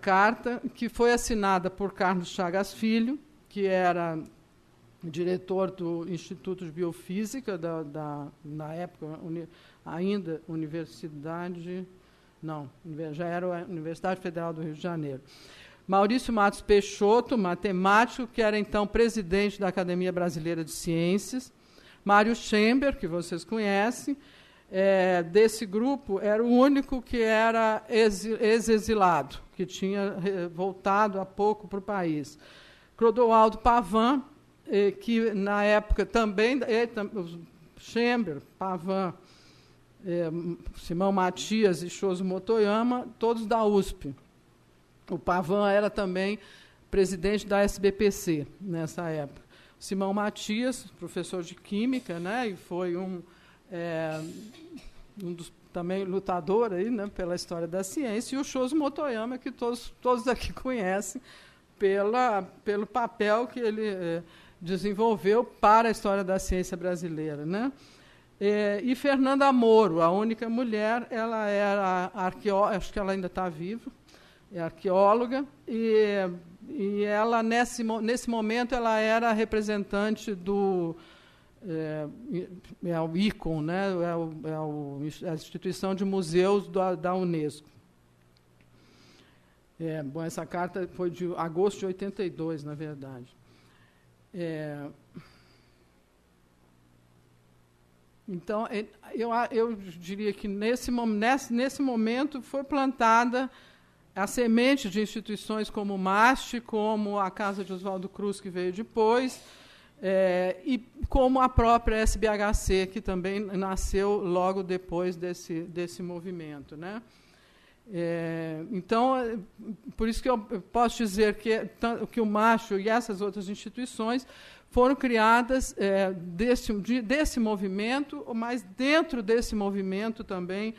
carta, que foi assinada por Carlos Chagas Filho, que era diretor do Instituto de Biofísica, na época ainda já era a Universidade Federal do Rio de Janeiro. Maurício Matos Peixoto, matemático, que era então presidente da Academia Brasileira de Ciências. Mário Schember, que vocês conhecem, desse grupo, era o único que era ex-exilado, que tinha voltado há pouco para o país. Clodoaldo Pavan, que na época também, Schember, Pavan, Simão Matias e Shoso Motoyama, todos da USP. O Pavan era também presidente da SBPC nessa época. Simão Matias, professor de Química, né, e foi um dos também lutador aí, né, pela história da ciência, e o Shoso Motoyama, que todos aqui conhecem, pelo papel que ele desenvolveu para a história da ciência brasileira, né? E Fernanda Moro, a única mulher, ela era arqueóloga, acho que ela ainda está viva, é arqueóloga, e ela, nesse momento, ela era representante do o ICON, né? A Instituição de Museus da Unesco. Essa carta foi de agosto de 82, na verdade. Então, eu diria que, nesse momento, foi plantada a semente de instituições como o MAST, como a Casa de Oswaldo Cruz, que veio depois, e como a própria SBHC, que também nasceu logo depois desse movimento, né? Então, por isso que eu posso dizer que o MAST e essas outras instituições foram criadas desse movimento, mas dentro desse movimento também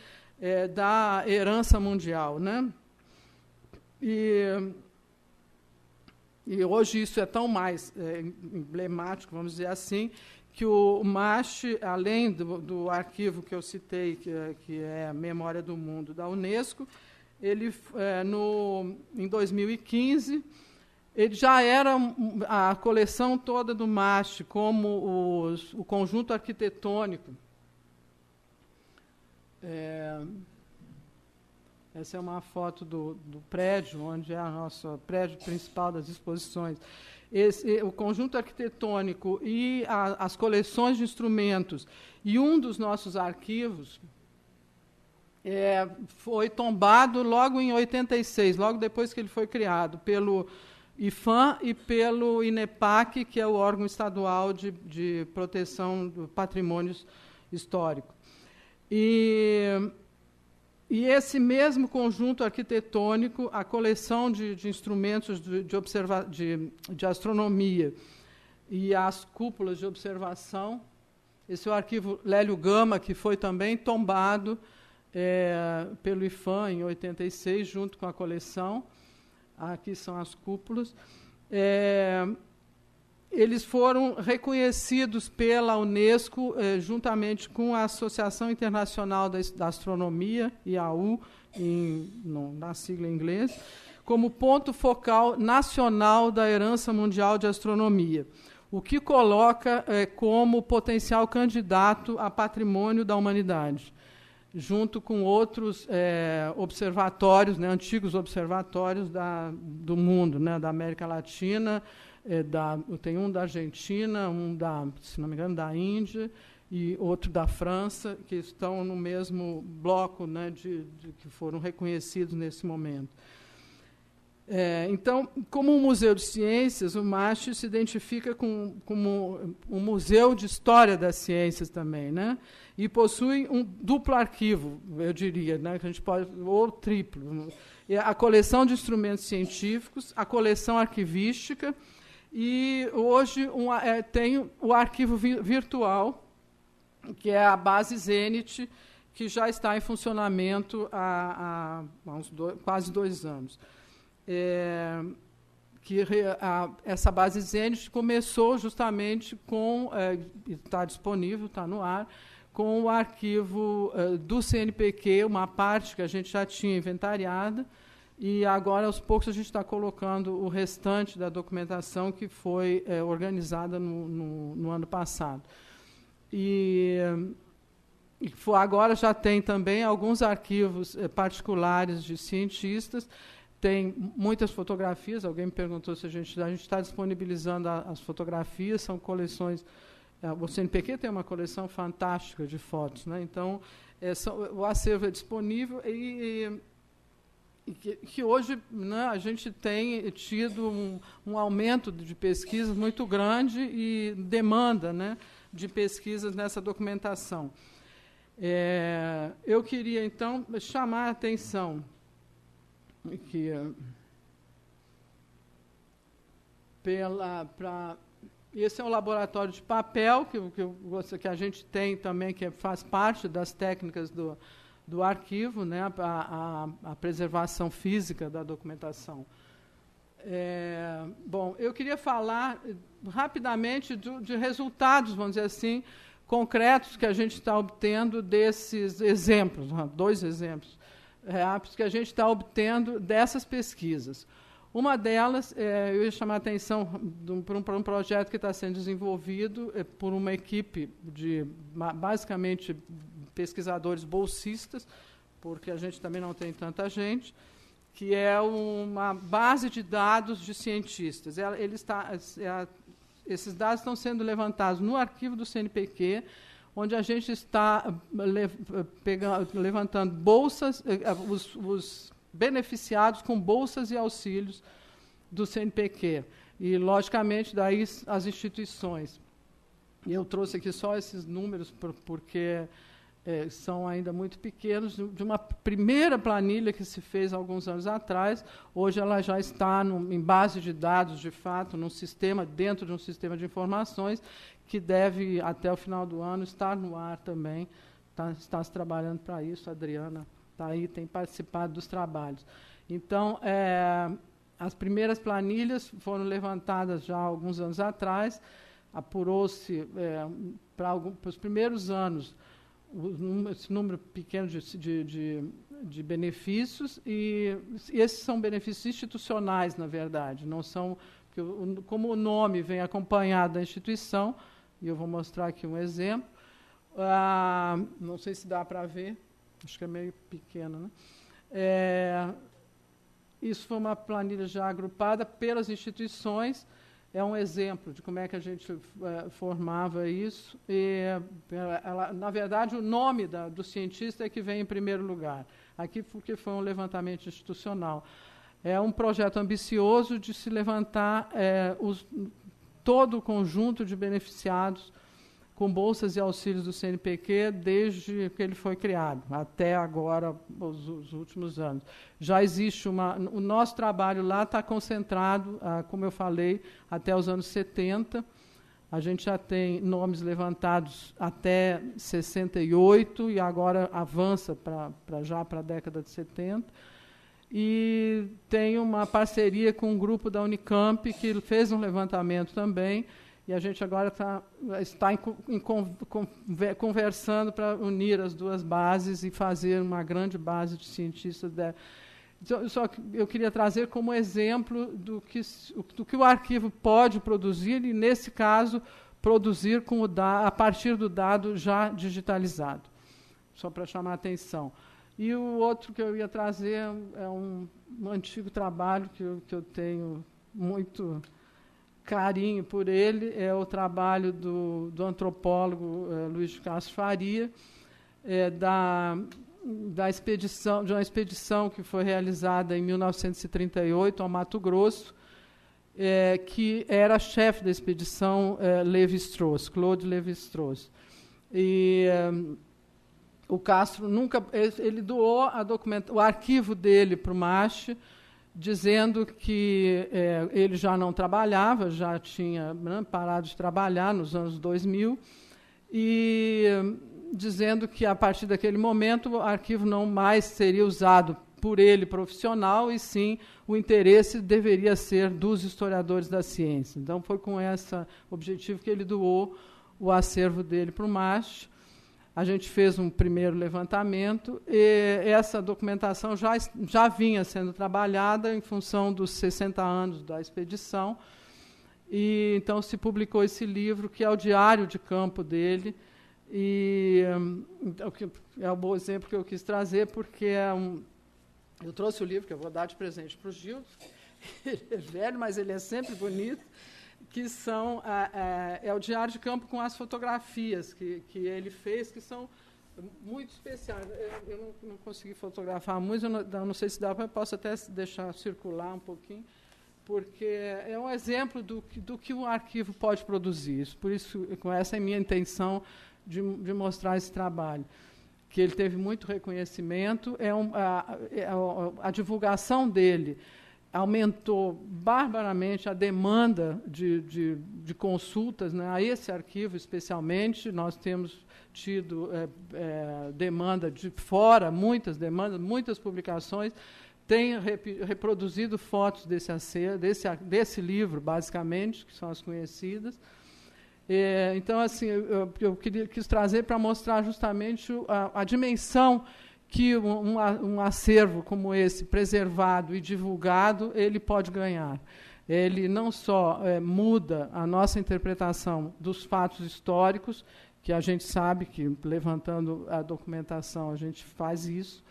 da herança mundial, né? E hoje isso é tão mais emblemático, vamos dizer assim, que o MAST, além do arquivo que eu citei, que é a Memória do Mundo da Unesco, ele, em 2015, ele já era a coleção toda do MAST, como o conjunto arquitetônico. Essa é uma foto do prédio, onde é o nosso prédio principal das exposições. O conjunto arquitetônico e as coleções de instrumentos e um dos nossos arquivos foi tombado logo em 86, logo depois que ele foi criado, pelo IPHAN e pelo INEPAC, que é o órgão estadual de proteção do patrimônio histórico. E esse mesmo conjunto arquitetônico, a coleção de instrumentos de astronomia e as cúpulas de observação, esse é o arquivo Lélio Gama, que foi também tombado pelo IPHAN em 86, junto com a coleção. Aqui são as cúpulas. Eles foram reconhecidos pela Unesco, juntamente com a Associação Internacional da Astronomia, IAU, na sigla em inglês, como ponto focal nacional da herança mundial de astronomia, o que coloca como potencial candidato a patrimônio da humanidade, junto com outros observatórios, né, antigos observatórios do mundo, né, da América Latina. Tem um da Argentina, se não me engano, da Índia e outro da França, que estão no mesmo bloco, né, que foram reconhecidos nesse momento. Então, como um museu de ciências, o MAST se identifica como um museu de história das ciências também, né? E possui um duplo arquivo, eu diria, né, que a gente pode, ou triplo. A coleção de instrumentos científicos, a coleção arquivística. E hoje tem o arquivo virtual, que é a base Zenit, que já está em funcionamento há quase 2 anos. Essa base Zenit começou justamente com, está disponível, está no ar, com o arquivo do CNPq, uma parte que a gente já tinha inventariada, e agora, aos poucos, a gente está colocando o restante da documentação que foi organizada no ano passado. Agora já tem também alguns arquivos particulares de cientistas, tem muitas fotografias, alguém me perguntou se a gente está disponibilizando as fotografias, são coleções. O CNPq tem uma coleção fantástica de fotos, né? Então, o acervo é disponível e que hoje, né, a gente tem tido um aumento de pesquisas muito grande e demanda, né, de pesquisas nessa documentação. Eu queria, então, chamar a atenção que esse é um laboratório de papel que a gente tem também, que faz parte das técnicas do arquivo, né, a preservação física da documentação. Bom, eu queria falar rapidamente de resultados, vamos dizer assim, concretos que a gente está obtendo desses exemplos, 2 exemplos rápidos que a gente está obtendo dessas pesquisas. Uma delas, eu ia chamar a atenção para um projeto que está sendo desenvolvido por uma equipe de, basicamente, pesquisadores bolsistas, porque a gente também não tem tanta gente, que é uma base de dados de cientistas. Esses dados estão sendo levantados no arquivo do CNPq, onde a gente está levantando bolsas, os beneficiados com bolsas e auxílios do CNPq. E, logicamente, daí as instituições. E eu trouxe aqui só esses números, porque são ainda muito pequenos, de uma primeira planilha que se fez há alguns anos atrás. Hoje ela já está em base de dados, de fato, num sistema, dentro de um sistema de informações, que deve, até o final do ano, estar no ar também. Está se trabalhando para isso, a Adriana está aí, tem participado dos trabalhos. Então, as primeiras planilhas foram levantadas já há alguns anos atrás, apurou-se para os primeiros anos esse número pequeno de benefícios, e esses são benefícios institucionais, na verdade, não são, porque como o nome vem acompanhado da instituição, e eu vou mostrar aqui um exemplo, não sei se dá para ver, acho que é meio pequeno, né? Isso foi uma planilha já agrupada pelas instituições. É um exemplo de como é que a gente formava isso. Na verdade, o nome do cientista é que vem em primeiro lugar. Aqui, porque foi um levantamento institucional. É um projeto ambicioso de se levantar todo o conjunto de beneficiados com bolsas e auxílios do CNPq desde que ele foi criado, até agora, os últimos anos. Já existe o nosso trabalho lá está concentrado, como eu falei, até os anos 70. A gente já tem nomes levantados até 68 e agora avança já para a década de 70. E tem uma parceria com um grupo da Unicamp que fez um levantamento também. E a gente agora está conversando para unir as duas bases e fazer uma grande base de cientistas. Só que eu queria trazer como exemplo do que o arquivo pode produzir, e, nesse caso, produzir a partir do dado já digitalizado, só para chamar a atenção. E o outro que eu ia trazer é um antigo trabalho que eu tenho muito carinho por ele, é o trabalho do antropólogo Luiz de Castro Faria, de uma expedição que foi realizada em 1938 ao Mato Grosso, que era chefe da expedição Lévi-Strauss, Claude Lévi-Strauss. E o Castro ele doou o arquivo dele para o MASH, dizendo que ele já não trabalhava, já tinha parado de trabalhar nos anos 2000, e dizendo que, a partir daquele momento, o arquivo não mais seria usado por ele profissional, e sim o interesse deveria ser dos historiadores da ciência. Então, foi com esse objetivo que ele doou o acervo dele para o MASH. A gente fez um primeiro levantamento, e essa documentação já vinha sendo trabalhada em função dos 60 anos da expedição, e então se publicou esse livro, que é o diário de campo dele, e então, é um bom exemplo que eu quis trazer, porque eu trouxe o livro, que eu vou dar de presente para o Gil, ele é velho, mas ele é sempre bonito, que são é o diário de campo com as fotografias que ele fez, que são muito especiais. Eu não consegui fotografar muito, eu não sei se dá, mas posso até deixar circular um pouquinho, porque é um exemplo do que o arquivo pode produzir. Por isso, com essa é a minha intenção de mostrar esse trabalho, que ele teve muito reconhecimento, a divulgação dele aumentou barbaramente a demanda de consultas, né, a esse arquivo especialmente. Nós temos tido demanda de fora, muitas demandas, muitas publicações, têm reproduzido fotos desse livro, basicamente, que são as conhecidas. Então, assim, eu quis trazer para mostrar justamente a dimensão que um acervo como esse, preservado e divulgado, ele pode ganhar. Ele não só muda a nossa interpretação dos fatos históricos, que a gente sabe que, levantando a documentação, a gente faz isso,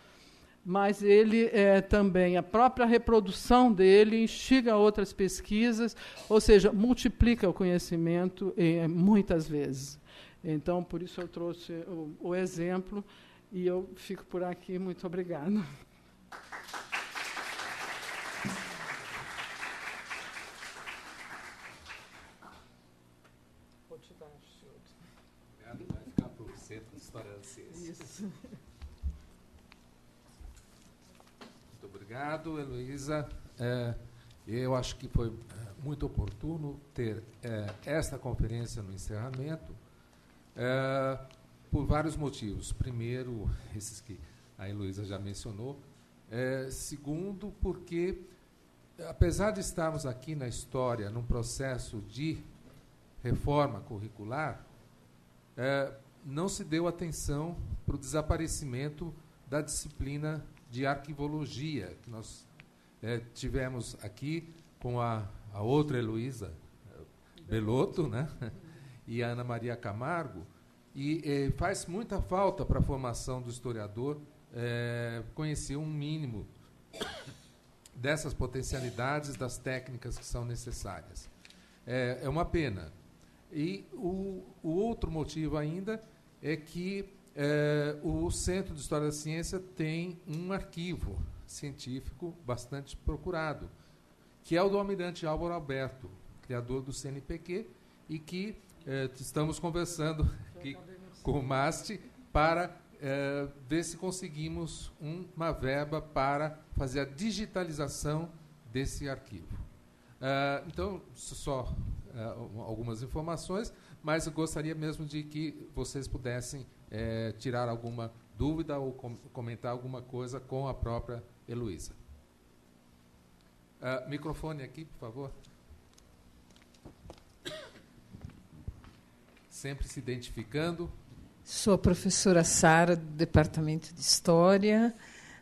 mas ele também, a própria reprodução dele instiga outras pesquisas, ou seja, multiplica o conhecimento muitas vezes. Então, por isso eu trouxe o exemplo, e eu fico por aqui. Muito obrigada. Vou te dar Obrigado, vai ficar para o Centro de História da Ciência. isso. Muito obrigado, Heloísa. Eu acho que foi muito oportuno ter esta conferência no encerramento, por vários motivos. Primeiro, esses que a Heloísa já mencionou. Segundo, porque, apesar de estarmos aqui na história, num processo de reforma curricular, não se deu atenção para o desaparecimento da disciplina de arquivologia, que nós tivemos aqui com a outra Heloísa Belotto, né? E a Ana Maria Camargo, e faz muita falta para a formação do historiador conhecer um mínimo dessas potencialidades, das técnicas que são necessárias. É uma pena. E o outro motivo ainda é que o Centro de História da Ciência tem um arquivo científico bastante procurado, que é o do almirante Álvaro Alberto, criador do CNPq, e que estamos conversando aqui com o MAST para ver se conseguimos uma verba para fazer a digitalização desse arquivo. Então, só algumas informações, mas eu gostaria mesmo de que vocês pudessem tirar alguma dúvida ou comentar alguma coisa com a própria Heloísa. Microfone aqui, por favor. Sempre se identificando. Sou a professora Sara, do Departamento de História.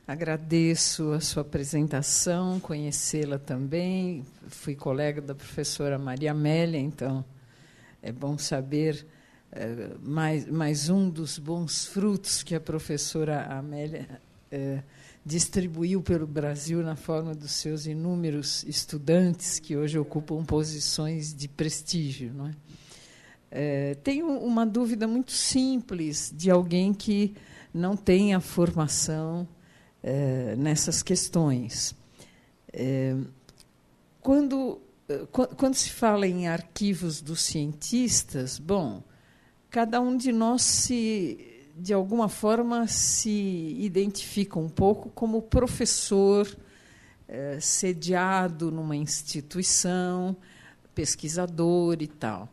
Agradeço a sua apresentação, conhecê-la também. Fui colega da professora Maria Amélia, então é bom saber mais um dos bons frutos que a professora Amélia distribuiu pelo Brasil na forma dos seus inúmeros estudantes que hoje ocupam posições de prestígio, não é? Tenho uma dúvida muito simples de alguém que não tem a formação nessas questões. Quando se fala em arquivos dos cientistas, bom, cada um de nós de alguma forma se identifica um pouco como professor sediado numa instituição, pesquisador e tal.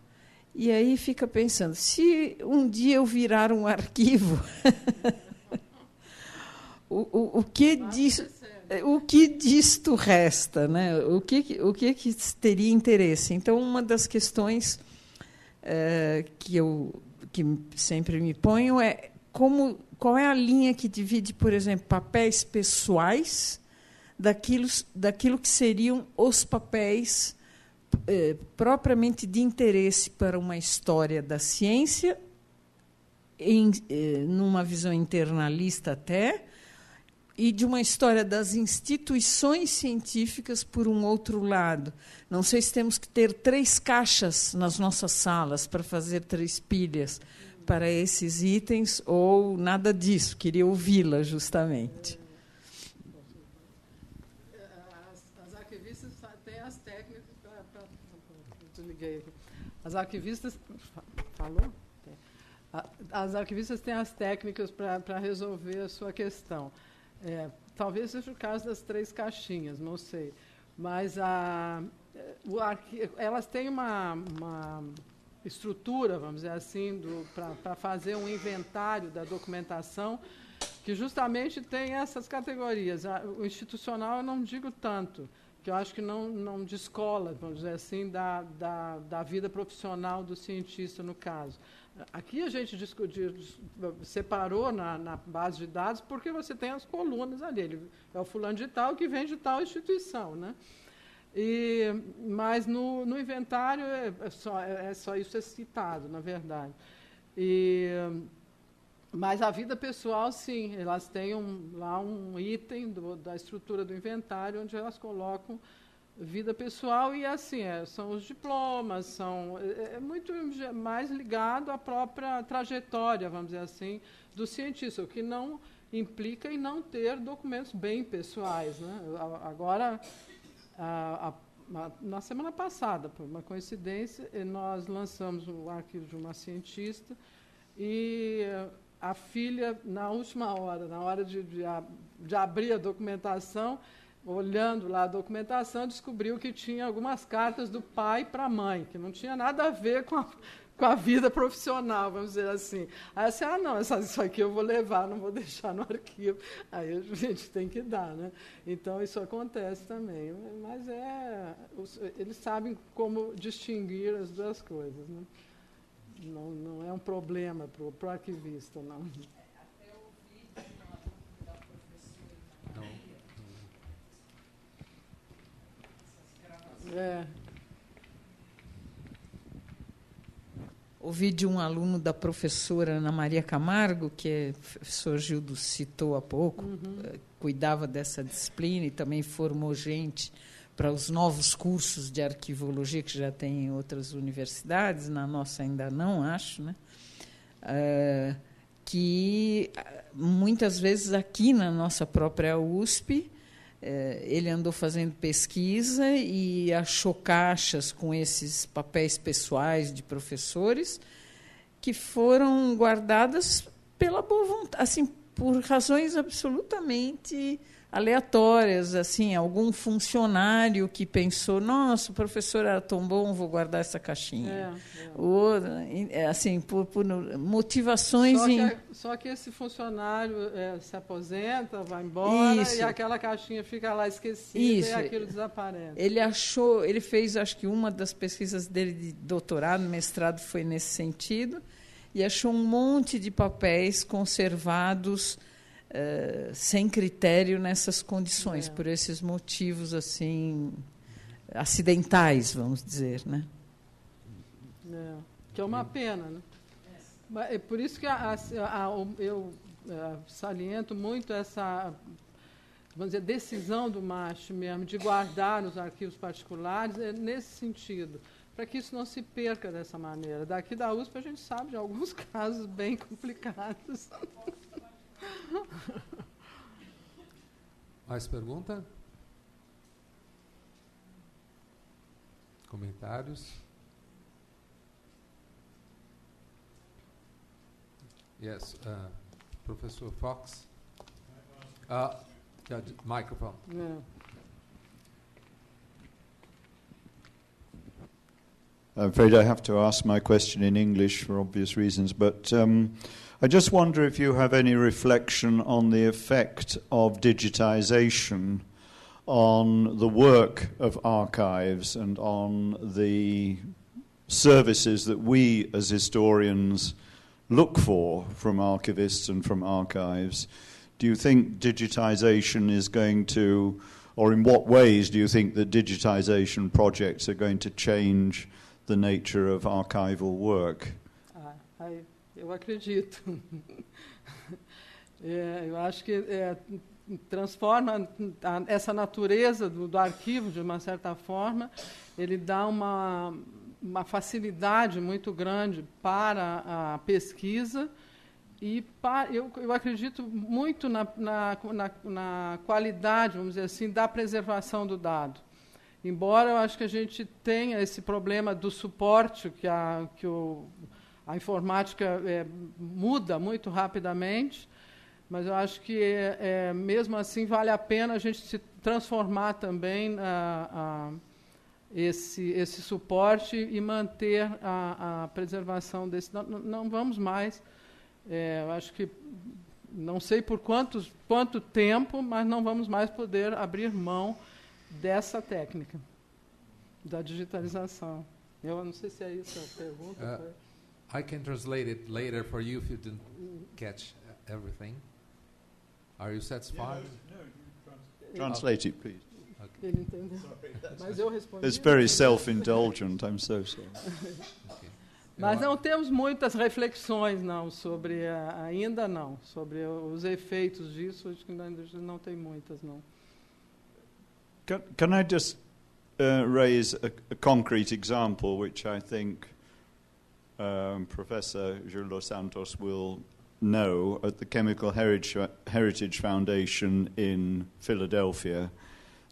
E aí fica pensando, se um dia eu virar um arquivo, o que disto resta, né? O que teria interesse? Então, uma das questões que sempre me ponho é qual é a linha que divide, por exemplo, papéis pessoais daquilo que seriam os papéis propriamente de interesse para uma história da ciência, numa visão internalista até, e de uma história das instituições científicas por um outro lado. Não sei se temos que ter 3 caixas nas nossas salas para fazer 3 pilhas para esses itens, ou nada disso. Queria ouvi-la, justamente. As arquivistas têm as técnicas para... Desliguei aqui. As arquivistas... Falou? As arquivistas têm as técnicas para resolver a sua questão. Talvez seja o caso das 3 caixinhas, não sei. Mas elas têm uma estrutura, vamos dizer assim, para fazer um inventário da documentação, que justamente tem essas categorias. O institucional eu não digo tanto, que eu acho que não descola, vamos dizer assim, da vida profissional do cientista, no caso. Aqui a gente separou na base de dados porque você tem as colunas ali. É o fulano de tal que vem de tal instituição, né? Mas no inventário é só isso citado, na verdade. Mas a vida pessoal, sim, elas têm lá um item da estrutura do inventário onde elas colocam vida pessoal e assim são os diplomas, é muito mais ligado à própria trajetória, vamos dizer assim, do cientista, o que não implica em não ter documentos bem pessoais, né? Agora, na semana passada, por uma coincidência, nós lançamos o arquivo de uma cientista e a filha, na última hora, na hora de abrir a documentação, olhando lá a documentação, descobriu que tinha algumas cartas do pai para a mãe, que não tinha nada a ver com a vida profissional, vamos dizer assim. Aí assim, não, isso aqui eu vou levar, não vou deixar no arquivo. Aí a gente tem que dar, né? Então, isso acontece também. Mas eles sabem como distinguir as duas coisas, né? Não é um problema para o arquivista, não. Até o vídeo da professora Maria. Ouvi de um aluno da professora Ana Maria Camargo, que o professor Gildo citou há pouco, cuidava dessa disciplina e também formou gente para os novos cursos de arquivologia que já tem em outras universidades, na nossa ainda não, acho, né? Que muitas vezes aqui na nossa própria USP, ele andou fazendo pesquisa e achou caixas com esses papéis pessoais de professores que foram guardadas pela boa vontade, assim, por razões absolutamente aleatórias, assim, algum funcionário que pensou, nossa, o professor era tão bom, vou guardar essa caixinha. Ou, assim, por motivações... Só que esse funcionário se aposenta, vai embora, e aquela caixinha fica lá esquecida e aquilo desaparece. Ele fez, acho que uma das pesquisas dele de doutorado, mestrado, foi nesse sentido, e achou um monte de papéis conservados sem critério nessas condições, por esses motivos assim acidentais, vamos dizer, né? Que é uma pena, né? É por isso que eu saliento muito essa, vamos dizer, decisão do MAST mesmo de guardar nos arquivos particulares, nesse sentido, para que isso não se perca dessa maneira. Daqui da USP a gente sabe de alguns casos bem complicados. Mais pergunta? Comentários? Yes, Professor Fox. Microphone. Yeah. I'm afraid I have to ask my question in English for obvious reasons, but I just wonder if you have any reflection on the effect of digitization on the work of archives and on the services that we as historians look for from archivists and from archives. Do you think digitization is going to, or in what ways do you think that digitization projects are going to change the nature of archival work? Eu acredito. Eu acho que transforma essa natureza do arquivo, de uma certa forma, ele dá uma facilidade muito grande para a pesquisa e eu acredito muito na qualidade, vamos dizer assim, da preservação do dado. Embora eu acho que a gente tenha esse problema do suporte, que a informática muda muito rapidamente, mas eu acho que, mesmo assim, vale a pena a gente se transformar também esse suporte e manter a preservação desse. Não vamos mais, eu acho que, não sei por quanto tempo, mas não vamos mais poder abrir mão dessa técnica, da digitalização. Eu não sei se é isso a pergunta. I can translate it later for you if you didn't catch everything. Are you satisfied? No, translate it, please. Okay. Ele entendeu. Mas eu respondi. It's very self-indulgent, I'm so sorry. Okay. Mas não temos muitas reflexões, não, sobre ainda não, sobre os efeitos disso, acho que ainda não tem muitas, não. Can I just raise a concrete example, which I think Professor Jules dos Santos will know, at the Chemical Heritage Foundation in Philadelphia?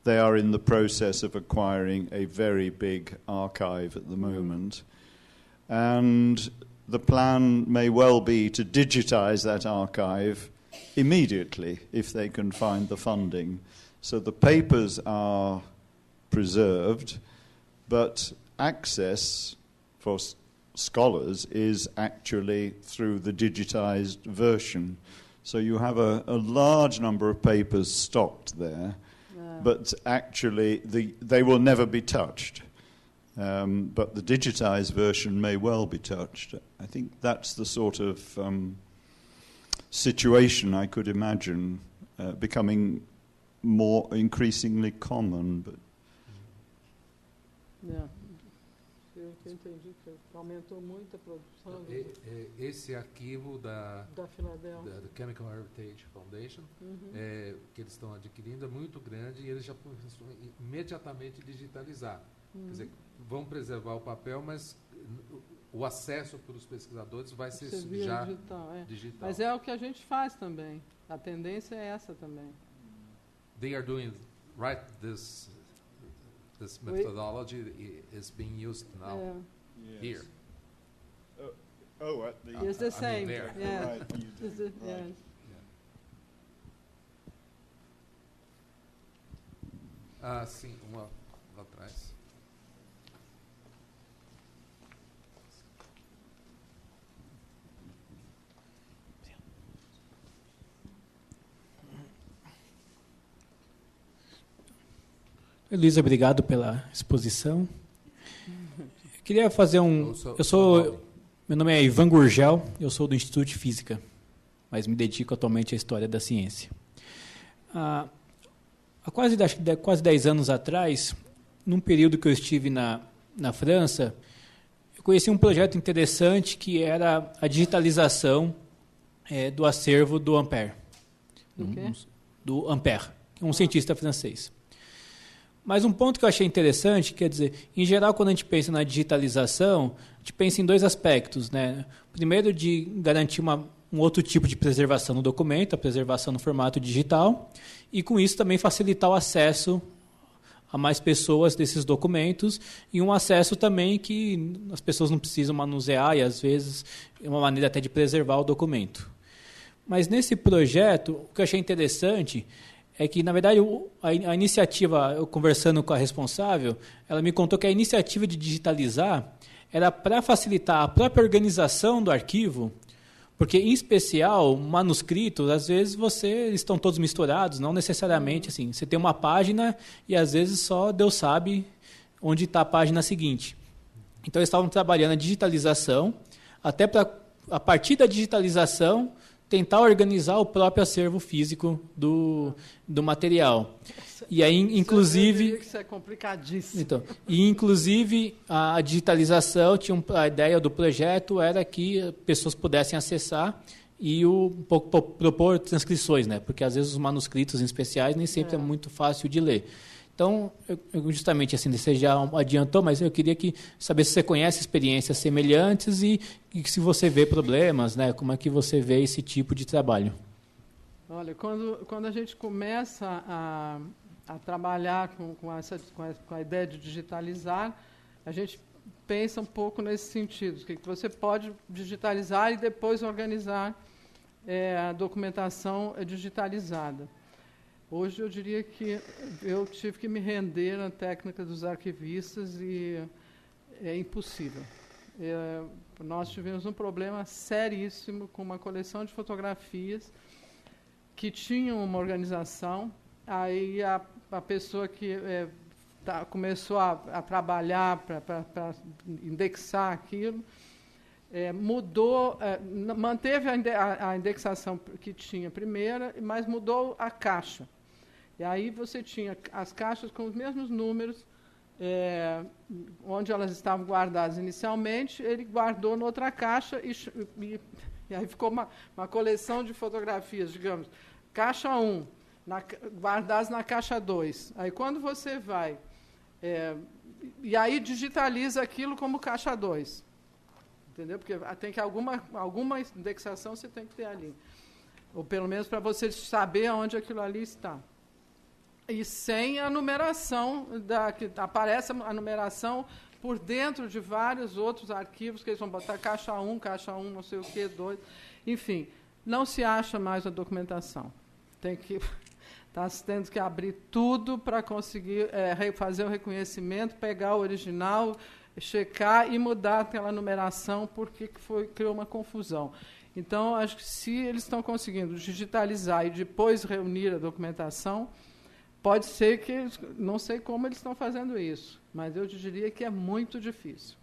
They are in the process of acquiring a very big archive at the moment. And the plan may well be to digitize that archive immediately if they can find the funding. So the papers are preserved, but access for scholars is actually through the digitized version. So you have a large number of papers stocked there, but actually they will never be touched. But the digitized version may well be touched. I think that's the sort of situation I could imagine becoming more increasingly common. But Eu entendi que aumentou muito a produção. Esse arquivo da Chemical Heritage Foundation, que eles estão adquirindo, é muito grande e eles já começam imediatamente digitalizar. Quer dizer, vão preservar o papel, mas o acesso para os pesquisadores vai ser já digital. Mas é o que a gente faz também. A tendência é essa também. They are doing this methodology is being used now here. At the It's the same. there. Yeah. Right, you do. It's the- Right. yes. Sim, uma lá atrás. Luísa, obrigado pela exposição. Eu queria fazer meu nome é Ivan Gurgel, eu sou do Instituto de Física, mas me dedico atualmente à história da ciência. Há quase 10 anos atrás, num período que eu estive na França, eu conheci um projeto interessante que era a digitalização do acervo do Ampère. Do Ampère, um cientista francês. Mas um ponto que eu achei interessante, quer dizer, em geral, quando a gente pensa na digitalização, a gente pensa em dois aspectos, né? Primeiro, de garantir um outro tipo de preservação no documento, a preservação no formato digital, e com isso também facilitar o acesso a mais pessoas desses documentos, e um acesso também que as pessoas não precisam manusear, e às vezes é uma maneira até de preservar o documento. Mas nesse projeto, o que eu achei interessante é que, na verdade, a iniciativa, eu conversando com a responsável, ela me contou que a iniciativa de digitalizar era para facilitar a própria organização do arquivo, porque, em especial, manuscritos, às vezes eles estão todos misturados, não necessariamente assim. Você tem uma página e, às vezes, só Deus sabe onde está a página seguinte. Então, eles estavam trabalhando a digitalização, até para, a partir da digitalização, tentar organizar o próprio acervo físico do material. E aí, inclusive, Isso é complicadíssimo. então, inclusive, a digitalização, a ideia do projeto era que pessoas pudessem acessar e propor transcrições, né? Porque às vezes os manuscritos em especiais nem sempre é muito fácil de ler. Então, justamente assim, você já adiantou, mas eu queria saber se você conhece experiências semelhantes e se você vê problemas, né? Como é que você vê esse tipo de trabalho? Olha, quando a gente começa a trabalhar com a ideia de digitalizar, a gente pensa um pouco nesse sentido, que você pode digitalizar e depois organizar a documentação digitalizada. Hoje eu diria que eu tive que me render à técnica dos arquivistas e é impossível. Nós tivemos um problema seríssimo com uma coleção de fotografias que tinham uma organização, aí a pessoa que começou a trabalhar para indexar aquilo, mudou, manteve a indexação que tinha primeira, mas mudou a caixa. E aí você tinha as caixas com os mesmos números onde elas estavam guardadas inicialmente, ele guardou noutra caixa e aí ficou uma coleção de fotografias, digamos, caixa 1, guardadas na caixa 2. Aí, quando você vai... e aí digitaliza aquilo como caixa 2. Entendeu? Porque tem que alguma indexação você tem que ter ali. Ou pelo menos para você saber onde aquilo ali está. E sem a numeração, que aparece a numeração por dentro de vários outros arquivos, que eles vão botar caixa 1, não sei o quê, 2. Enfim, não se acha mais a documentação. Está tendo que abrir tudo para conseguir fazer o reconhecimento, pegar o original, checar e mudar aquela numeração, porque criou uma confusão. Então, acho que se eles estão conseguindo digitalizar e depois reunir a documentação, pode ser que não sei como eles estão fazendo isso, mas eu diria que é muito difícil.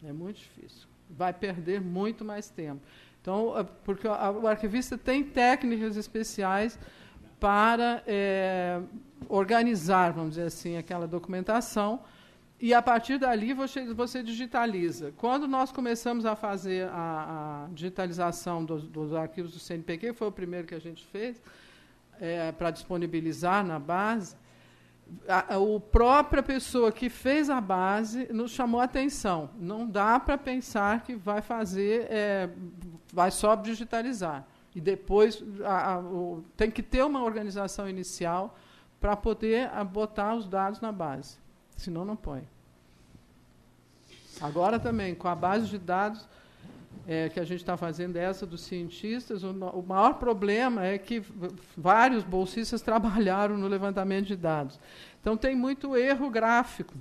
É muito difícil. Vai perder muito mais tempo. Então, porque o arquivista tem técnicas especiais para organizar, vamos dizer assim, aquela documentação, e, a partir dali, você digitaliza. Quando nós começamos a fazer a digitalização dos arquivos do CNPq, foi o primeiro que a gente fez, para disponibilizar na base, a própria pessoa que fez a base nos chamou a atenção. Não dá para pensar que vai vai só digitalizar. E depois tem que ter uma organização inicial para poder botar os dados na base. Senão não põe. Agora também, com a base de dados que a gente está fazendo, essa dos cientistas, o maior problema é que vários bolsistas trabalharam no levantamento de dados. Então, tem muito erro gráfico,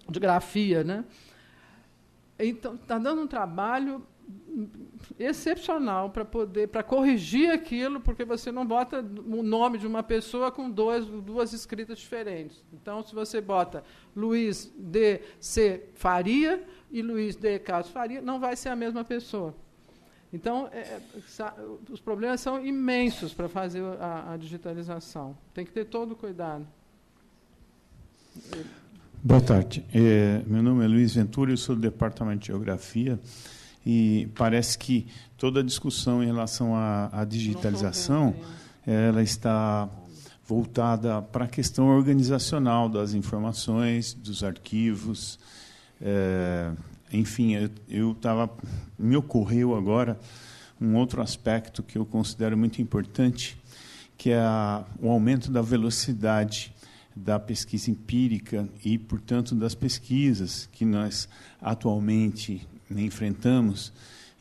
de grafia, né? Então, está dando um trabalho excepcional para corrigir aquilo, porque você não bota o nome de uma pessoa com duas escritas diferentes. Então, se você bota Luiz D. C. Faria e Luiz D. Carlos Faria, não vai ser a mesma pessoa. Então, os problemas são imensos para fazer a digitalização. Tem que ter todo o cuidado. Boa tarde. Meu nome é Luiz Ventura, eu sou do Departamento de Geografia. E parece que toda a discussão em relação à digitalização, ela está voltada para a questão organizacional das informações, dos arquivos. Enfim, me ocorreu agora um outro aspecto que eu considero muito importante, que é o aumento da velocidade da pesquisa empírica e, portanto, das pesquisas que nós atualmente enfrentamos.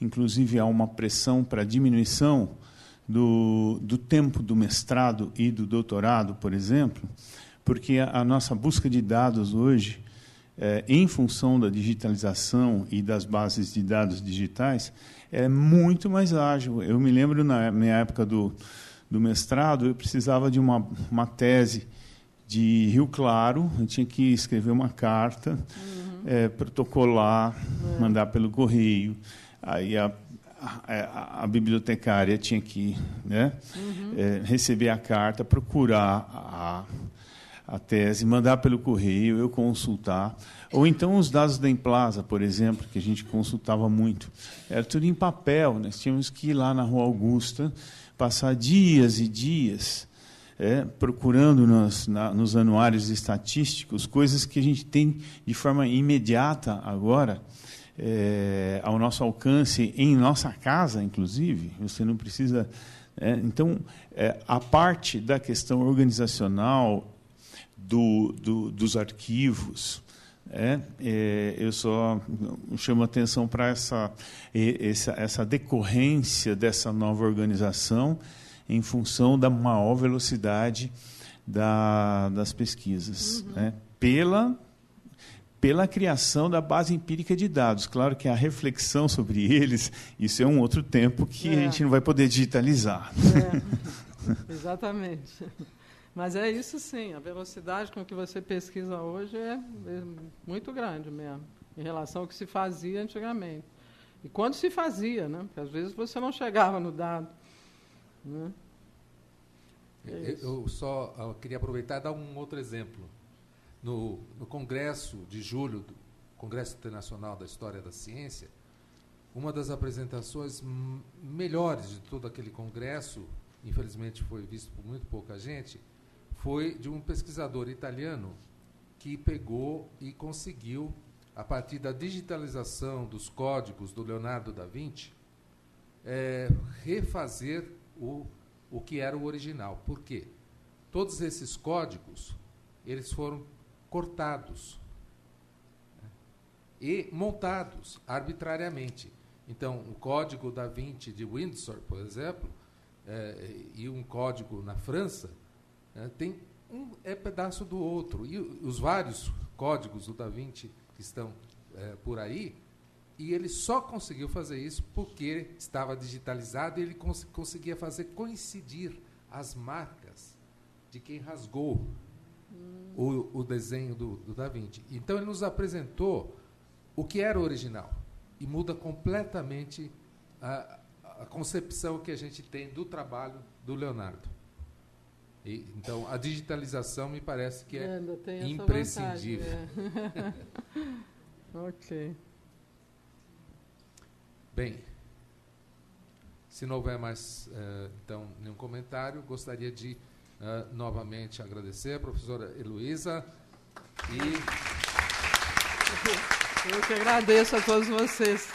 Inclusive, há uma pressão para a diminuição do tempo do mestrado e do doutorado, por exemplo, porque a nossa busca de dados hoje, em função da digitalização e das bases de dados digitais, é muito mais ágil. Eu me lembro, na minha época do mestrado, eu precisava de uma tese de Rio Claro, eu tinha que escrever uma carta, protocolar, mandar pelo correio. Aí a bibliotecária tinha que receber a carta, procurar a tese, mandar pelo correio, eu consultar. Ou então os dados da Emplasa, por exemplo, que a gente consultava muito. Era tudo em papel, nós tínhamos que ir lá na Rua Augusta, passar dias e dias procurando nos anuários estatísticos coisas que a gente tem de forma imediata agora, ao nosso alcance, em nossa casa, inclusive. Você não precisa... Então, a parte da questão organizacional dos arquivos, eu só chamo a atenção para essa decorrência dessa nova organização, em função da maior velocidade das pesquisas, pela criação da base empírica de dados. Claro que a reflexão sobre eles, isso é um outro tempo que a gente não vai poder digitalizar. Exatamente. Mas é isso sim, a velocidade com que você pesquisa hoje é muito grande mesmo, em relação ao que se fazia antigamente. E quando se fazia, né? Porque às vezes você não chegava no dado. Eu queria aproveitar e dar um outro exemplo. no Congresso de Julho, do Congresso Internacional da História da Ciência, uma das apresentações melhores de todo aquele congresso, infelizmente foi visto por muito pouca gente, foi de um pesquisador italiano que pegou e conseguiu, a partir da digitalização dos códigos do Leonardo da Vinci, refazer o que era o original. Por quê? Todos esses códigos, eles foram cortados, né, e montados arbitrariamente. Então, o código da Vinci de Windsor, por exemplo, e um código na França, tem pedaço do outro. E os vários códigos do Da Vinci que estão por aí, e ele só conseguiu fazer isso porque estava digitalizado e ele conseguia fazer coincidir as marcas de quem rasgou o desenho do Da Vinci. Então, ele nos apresentou o que era o original e muda completamente a concepção que a gente tem do trabalho do Leonardo. Então, a digitalização me parece que é imprescindível. Ok. Bem, se não houver mais, então, nenhum comentário, gostaria de novamente agradecer a professora Heloísa Eu que agradeço a todos vocês.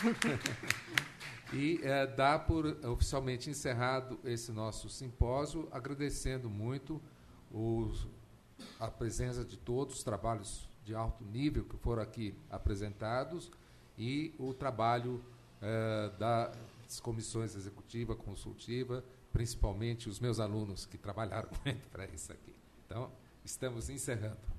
E dá por oficialmente encerrado esse nosso simpósio, agradecendo muito a presença de todos, os trabalhos de alto nível que foram aqui apresentados e o trabalho das comissões executiva, consultiva, principalmente os meus alunos que trabalharam muito para isso aqui. Então, estamos encerrando.